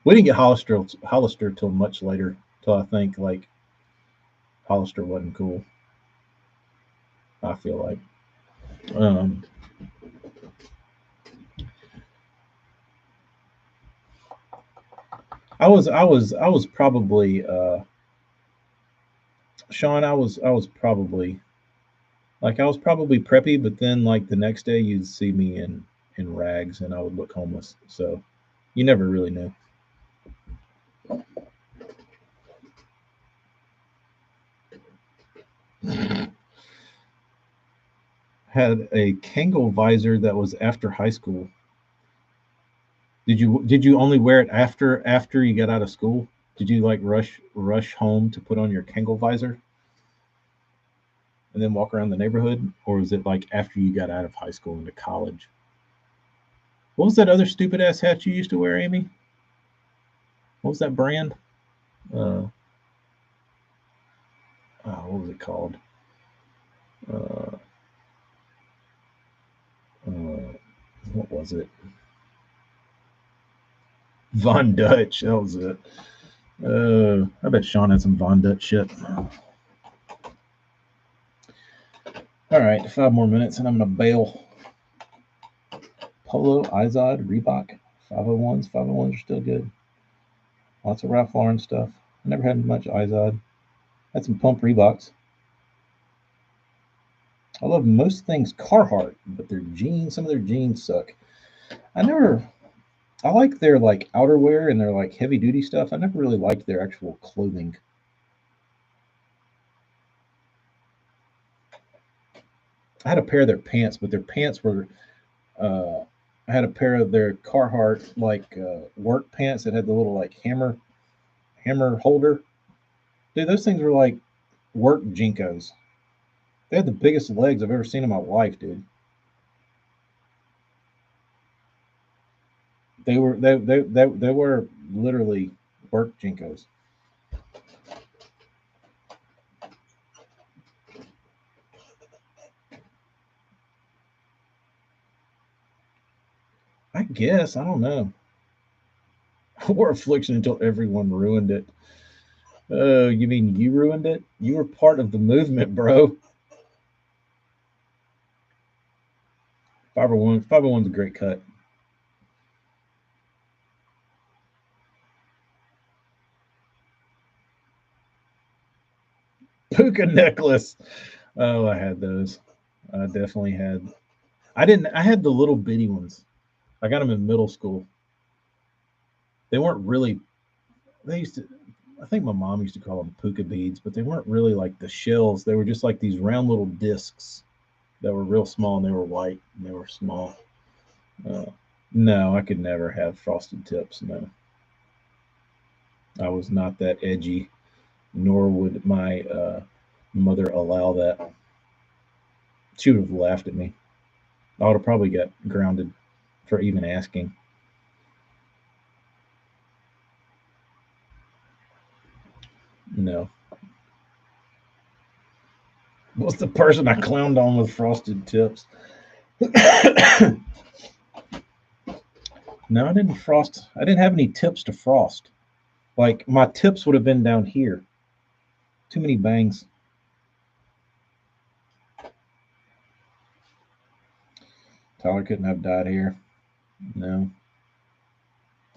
We didn't get Hollister till much later. Till I think like Hollister wasn't cool. I feel like. Um, I was probably Sean. I was probably like I was probably preppy, but then like the next day you'd see me in rags and I would look homeless. So you never really knew. Had a Kangol visor that was after high school. Did you only wear it after you got out of school? Did you like rush home to put on your Kangol visor and then walk around the neighborhood, or was it like after you got out of high school into college? What was that other stupid ass hat you used to wear, Amy? What was that brand? Uh, what was it called? Uh, uh, what was it? Von Dutch. That was it. I bet Sean had some Von Dutch shit. All right, 5 more minutes and I'm gonna bail. Polo, Izod, Reebok, 501s. 501s are still good. Lots of Ralph Lauren stuff. I never had much Izod. Had some pump Reeboks. I love most things Carhartt, but some of their jeans suck. I never I like their like outerwear and their like heavy duty stuff. I never really liked their actual clothing. I had a pair of their pants, but their pants were. I had a pair of their Carhartt like work pants that had the little like hammer holder. Dude, those things were like work jinkos. They had the biggest legs I've ever seen in my life, dude. They were literally work jinkos. I guess I don't know. I wore Affliction until everyone ruined it. Oh, you mean you ruined it? You were part of the movement, bro. 501, 501's a great cut. Puka necklace. Oh, I had those. I definitely had. I didn't. I had the little bitty ones. I got them in middle school. They weren't really. They used to. I think my mom used to call them puka beads, but they weren't really like the shells. They were just like these round little discs that were real small and they were white and they were small. Uh, no, I could never have frosted tips. No, I was not that edgy, nor would my mother allow that. She would have laughed at me. I would have probably got grounded for even asking. No. What's the person I clowned on with frosted tips? No, I didn't frost. I didn't have any tips to frost. Like my tips would have been down here. Too many bangs. Tyler couldn't have died here. No.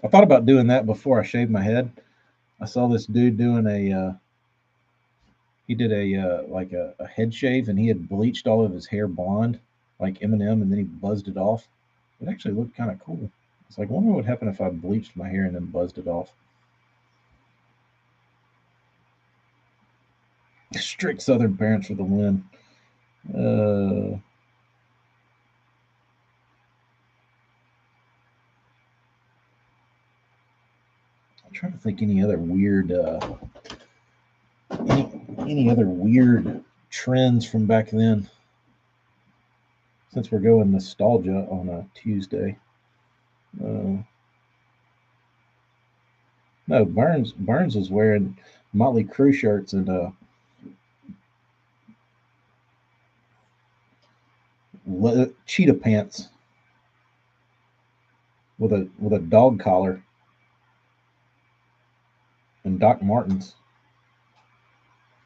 I thought about doing that before I shaved my head. I saw this dude doing he did a head shave and he had bleached all of his hair blonde like Eminem and then he buzzed it off. It actually looked kind of cool. It's like, I wonder what would happen if I bleached my hair and then buzzed it off. Strict Southern parents for the win. Uh, I'm trying to think any any other weird trends from back then. Since we're going nostalgia on a Tuesday. Uh, no, Burns was wearing Motley Crue shirts and cheetah pants with a dog collar and Doc Martens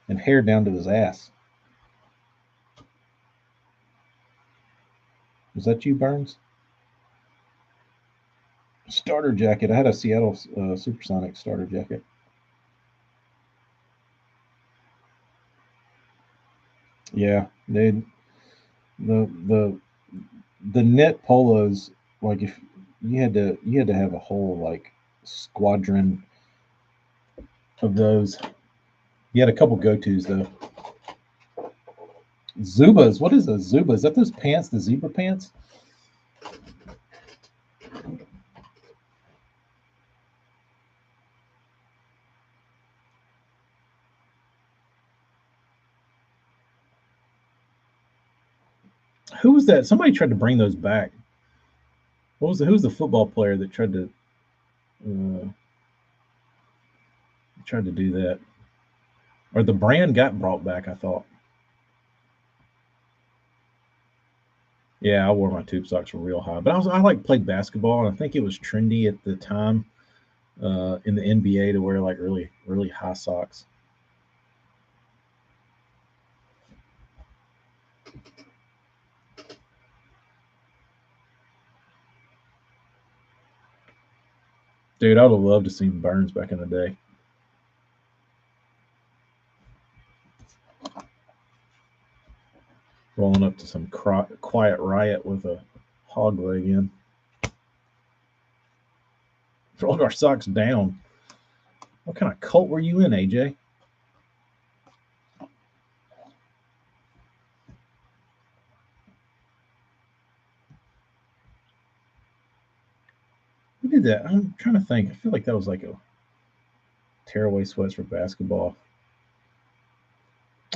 and hair down to his ass. Was that you, Burns? Starter jacket. I had a Seattle Supersonic starter jacket. Yeah, they the the knit polos. Like if you had to have a whole like squadron of those. You had a couple go tos though. Zubas. What is a Zuba? Is that those pants? The zebra pants? Who was that? Somebody tried to bring those back. What was who's the football player that uh, tried to do that? Or the brand got brought back, I thought. Yeah, I wore my tube socks real high, but I like played basketball, and I think it was trendy at the time in the NBA to wear like really high socks. Dude, I would have loved to see Burns back in the day. Rolling up to some quiet riot with a hog leg in. Rolled our socks down. What kind of cult were you in, AJ? Who did that? I'm trying to think. I feel like that was like a tearaway sweats for basketball.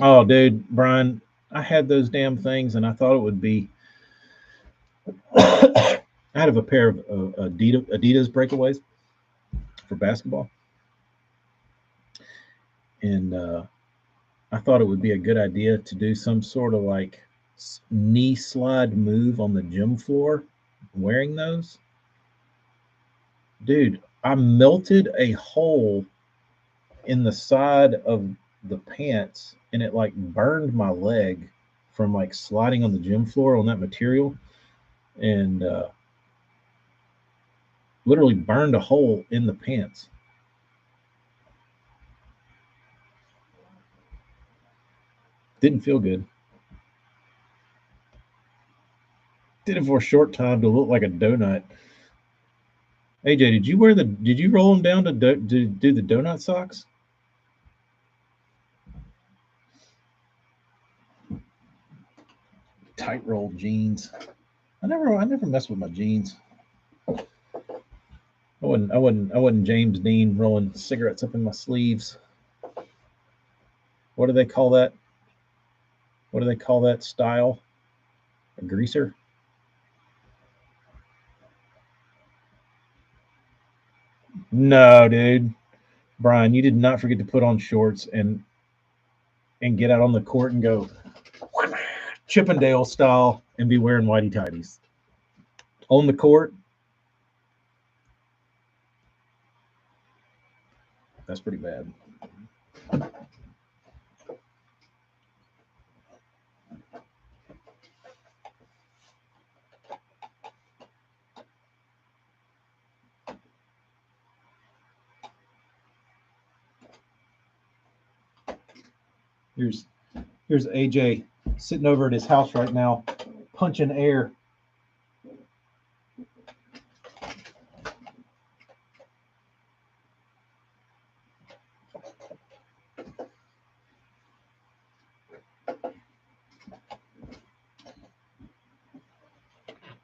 Oh, dude, Brian, I had those damn things, and I thought it would be. I had a pair of Adidas breakaways for basketball, and I thought it would be a good idea to do some sort of like knee slide move on the gym floor wearing those. Dude, I melted a hole in the side of the pants and it like burned my leg from like sliding on the gym floor on that material and literally burned a hole in the pants. Didn't feel good. Did it for a short time to look like a donut. AJ, did you roll them down to do the donut socks? Tight rolled jeans. I never messed with my jeans. I wasn't James Dean rolling cigarettes up in my sleeves. What do they call that? What do they call that style? A greaser? No, dude. Brian, you did not forget to put on shorts and get out on the court and go Chippendale style and be wearing whitey tighties. On the court, that's pretty bad. Here's AJ sitting over at his house right now, punching air.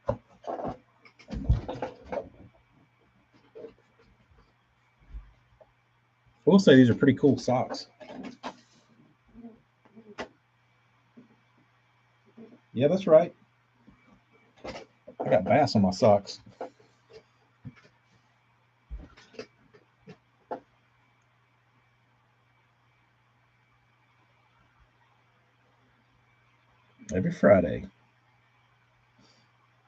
I will say these are pretty cool socks. Yeah, that's right. I got bass on my socks. Every Friday.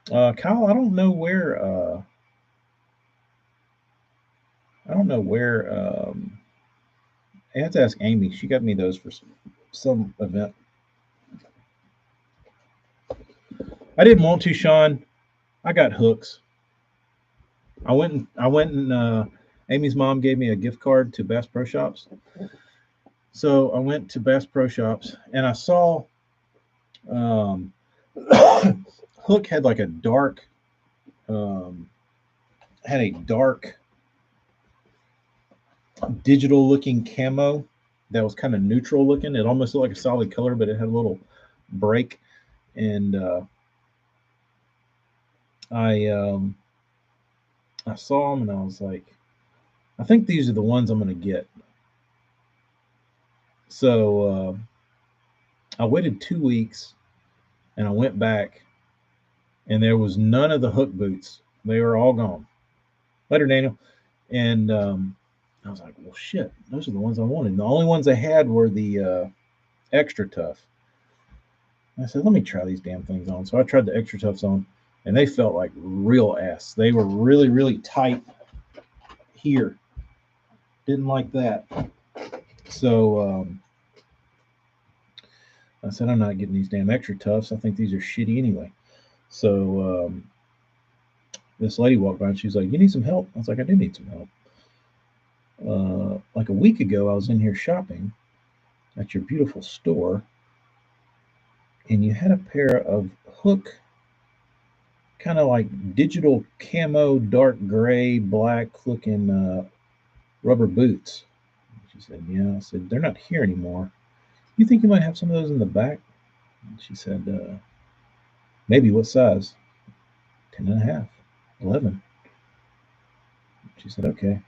Kyle, I don't know where. I don't know where. I have to ask Amy. She got me those for some event. I didn't want to, Sean. I got hooks. I went and Amy's mom gave me a gift card to Bass Pro Shops. So I went to Bass Pro Shops and I saw um, Hook had like a dark had a dark digital looking camo that was kind of neutral looking. It almost looked like a solid color, but it had a little break. And I saw them and I was like, I think these are the ones I'm going to get. So I waited 2 weeks and I went back and there was none of the Hook boots. They were all gone. Later, Daniel. And I was like, well, shit, those are the ones I wanted. And the only ones I had were the extra tough. And I said, let me try these damn things on. So I tried the extra toughs on and they felt like real ass. They were really, really tight here. Didn't like that. So I said, I'm not getting these damn extra toughs. I think these are shitty anyway. So this lady walked by and she was like, you need some help? I was like, I do need some help. Like a week ago, I was in here shopping at your beautiful store, and you had a pair of Hook kind of like digital camo, dark gray, black looking rubber boots. She said, yeah. I said, they're not here anymore. You think you might have some of those in the back? And she said, maybe. What size? 10 and a half, 11. She said, okay.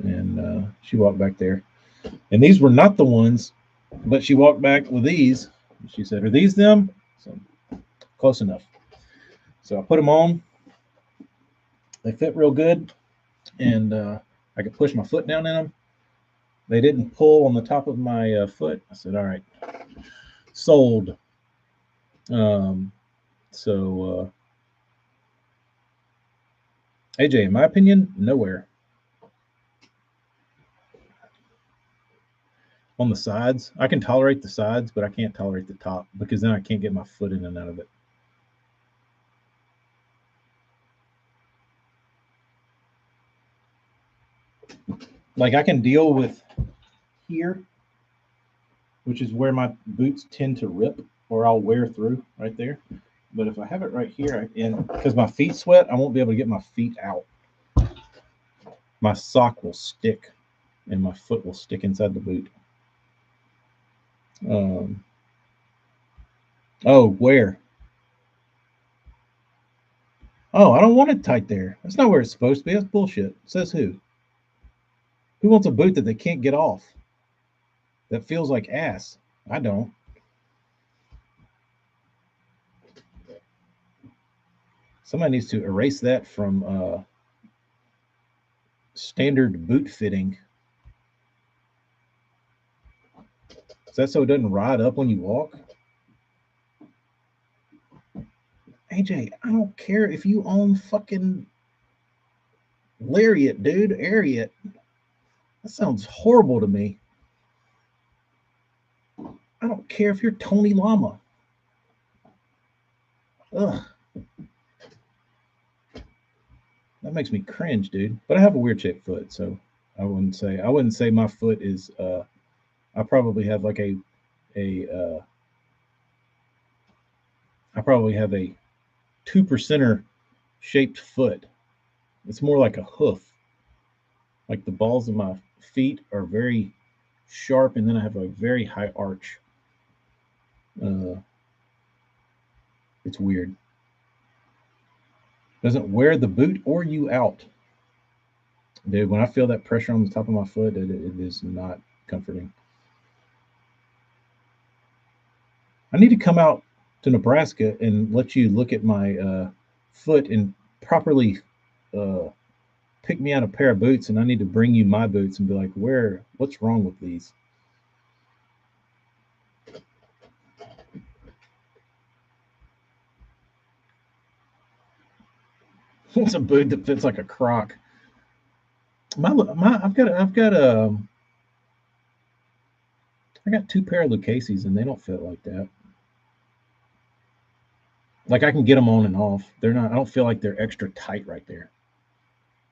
And she walked back there. And these were not the ones, but she walked back with these. She said, are these them? So close enough. So I put them on. They fit real good. And I could push my foot down in them. They didn't pull on the top of my foot. I said, all right, sold. Um, so, AJ, in my opinion, nowhere. On the sides, I can tolerate the sides, but I can't tolerate the top because then I can't get my foot in and out of it. Like I can deal with here, which is where my boots tend to rip or I'll wear through right there. But if I have it right here, and because my feet sweat, I won't be able to get my feet out. My sock will stick and my foot will stick inside the boot. Oh, where? Oh, I don't want it tight there. That's not where it's supposed to be. That's bullshit. Says who? Who wants a boot that they can't get off? That feels like ass. I don't. Somebody needs to erase that from standard boot fitting. Is that so it doesn't ride up when you walk? AJ, I don't care if you own fucking Lariat, dude. Ariat. That sounds horrible to me. I don't care if you're Tony Lama. Ugh. That makes me cringe, dude. But I have a weird shaped foot, so I wouldn't say my foot is I probably have like a I probably have a 2%er shaped foot. It's more like a hoof. Like the balls of my feet are very sharp, and then I have a very high arch. Uh, it's weird. Doesn't wear the boot or you out. Dude, when I feel that pressure on the top of my foot, it is not comforting. I need to come out to Nebraska and let you look at my foot and properly uh, pick me out a pair of boots. And I need to bring you my boots and be like, what's wrong with these? What's a boot that fits like a croc? I got two pair of Lucchese's and they don't fit like that. Like I can get them on and off. They're not. I don't feel like they're extra tight right there.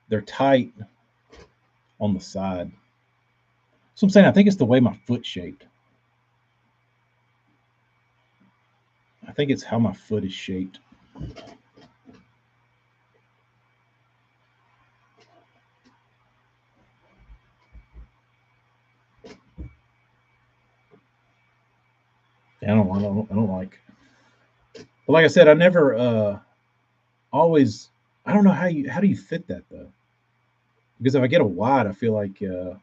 They're tight on the side. So I'm saying I think it's the way my foot's shaped. I think it's how my foot is shaped. I don't like. But like I said, I never always. I don't know how do you fit that though? Because if I get a wide, I feel like I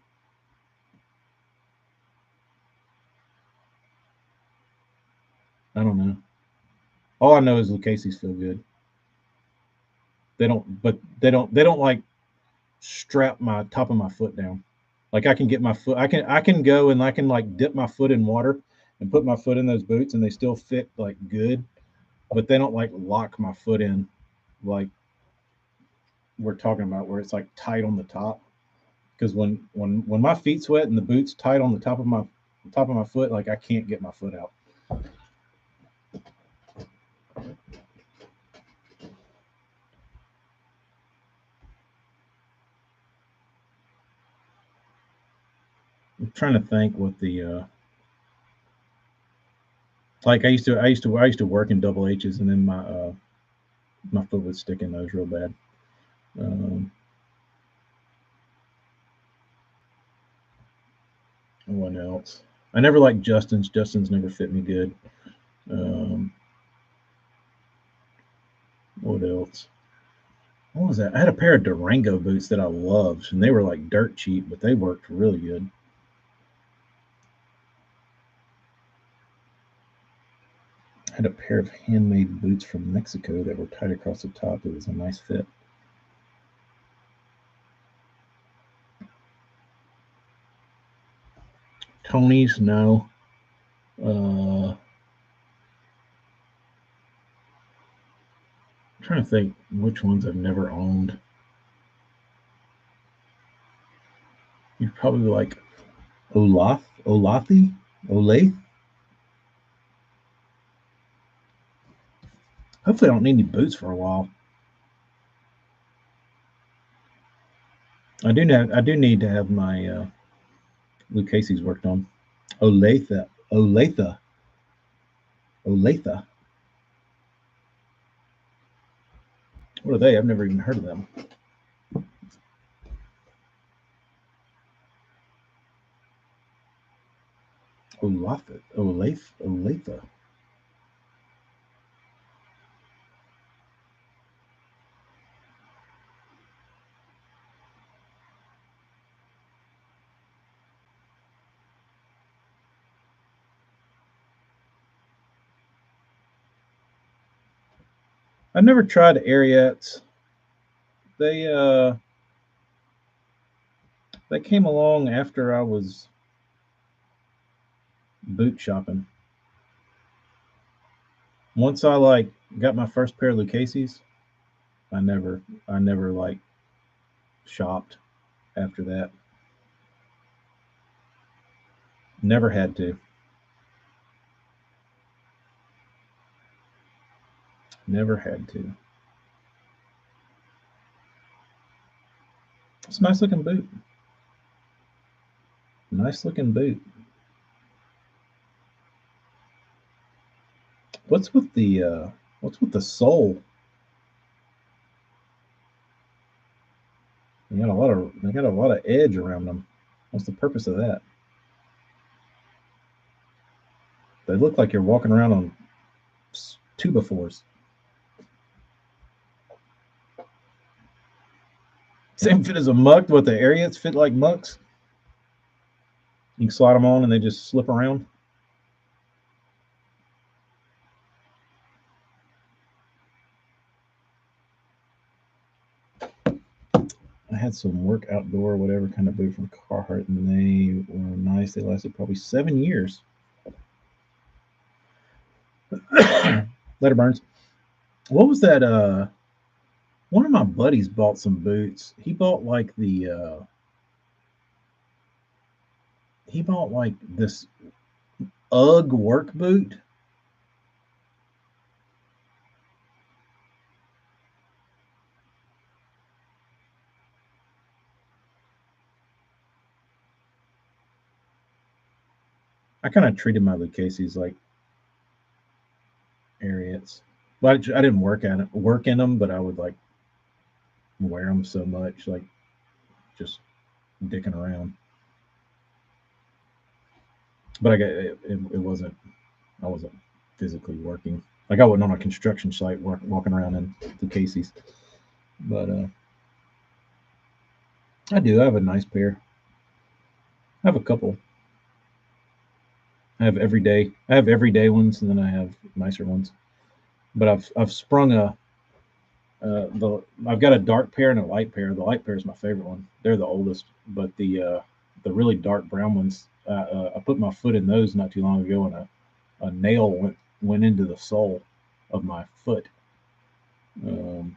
don't know. All I know is Lucchese's feel good. They don't like strap my top of my foot down. Like I can get my foot. I can go and I can like dip my foot in water and put my foot in those boots and they still fit like good, but they don't like lock my foot in like we're talking about where it's like tight on the top. Because when my feet sweat and the boots tight on the top of my foot, like I can't get my foot out. I'm trying to think what the like I used to work in double H's and then My foot would stick in those real bad. What else? I never liked Justin's. Justin's never fit me good. Um, what else? What was that? I had a pair of Durango boots that I loved, and they were like dirt cheap, but they worked really good. I had a pair of handmade boots from Mexico that were tight across the top. It was a nice fit. Tony's, no. I'm trying to think which ones I've never owned. You'd probably like Olathi, Olathe. Hopefully, I don't need any boots for a while. I do need to have my Luke Casey's worked on. Olathe. What are they? I've never even heard of them. Olathe. I've never tried Ariats. They they came along after I was boot shopping. Once I like got my first pair of Lucchese's, I never like shopped after that. Never had to. Never had to. It's a nice looking boot. Nice looking boot. What's with the sole? They got a lot of edge around them. What's the purpose of that? They look like you're walking around on two befores. Same fit as a muck. What the Ariats fit like mucks? You can slide them on and they just slip around. I had some work outdoor, whatever kind of boot from Carhartt, and they were nice. They lasted probably 7 years. Letter burns. What was that? One of my buddies bought some boots. He bought like this UGG work boot. I kind of treated my Lucchese's like Ariats. Well, I didn't work in them, but I would like wear them so much, like just dicking around. But it wasn't. I wasn't physically working. Like I wasn't on a construction site walking around in Lucchese's. But I do. I have a nice pair. I have a couple. I have everyday ones, and then I have nicer ones. But I've sprung I've got a dark pair and a light pair. The light pair is my favorite one. They're the oldest, but the really dark brown ones, I put my foot in those not too long ago, and a nail went into the sole of my foot. Um,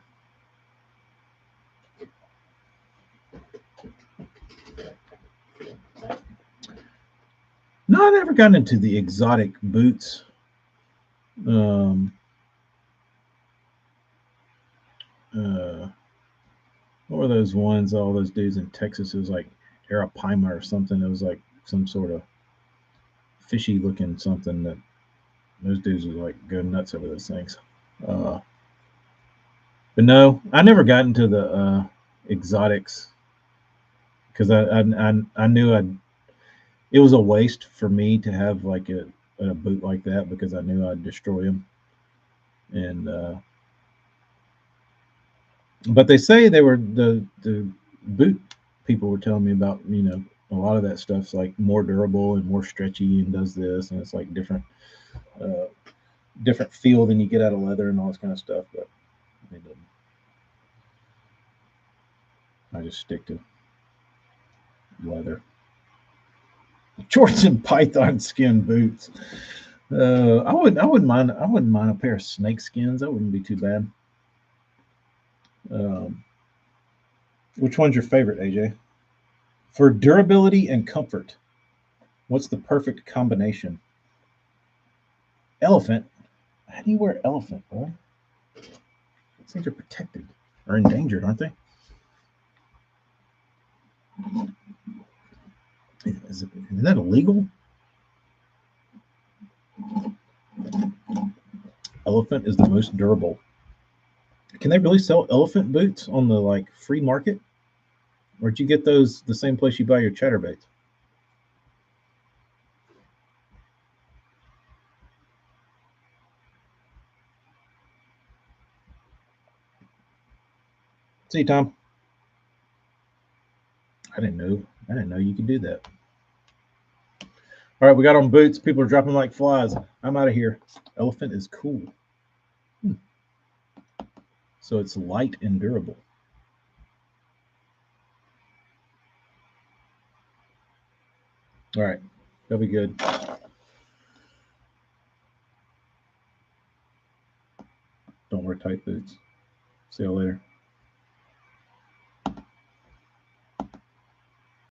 no, I never got into the exotic boots. Um, uh, what were those ones? All those dudes in Texas. It was like Arapaima or something. It was like some sort of fishy looking something that those dudes were like go nuts over those things. Uh, But no, I never got into the exotics because I knew it was a waste for me to have like a boot like that because I knew I'd destroy them. And but they say they were the boot people were telling me about, a lot of that stuff's like more durable and more stretchy and does this, and it's like uh, different feel than you get out of leather and all this kind of stuff. But it didn't. I just stick to leather. Shorts and python skin boots. I wouldn't mind a pair of snake skins. That wouldn't be too bad. Um, which one's your favorite, AJ? For durability and comfort, what's the perfect combination? Elephant. How do you wear elephant, boy? These things are protected or endangered, aren't they? Is that illegal? Elephant is the most durable. Can they really sell elephant boots on the like free market? Where'd you get those? The same place you buy your chatterbaits? See, Tom. I didn't know. I didn't know you could do that. All right, we got on boots. People are dropping like flies. I'm out of here. Elephant is cool. Hmm. So it's light and durable. All right, that'll be good. Don't wear tight boots. See you later.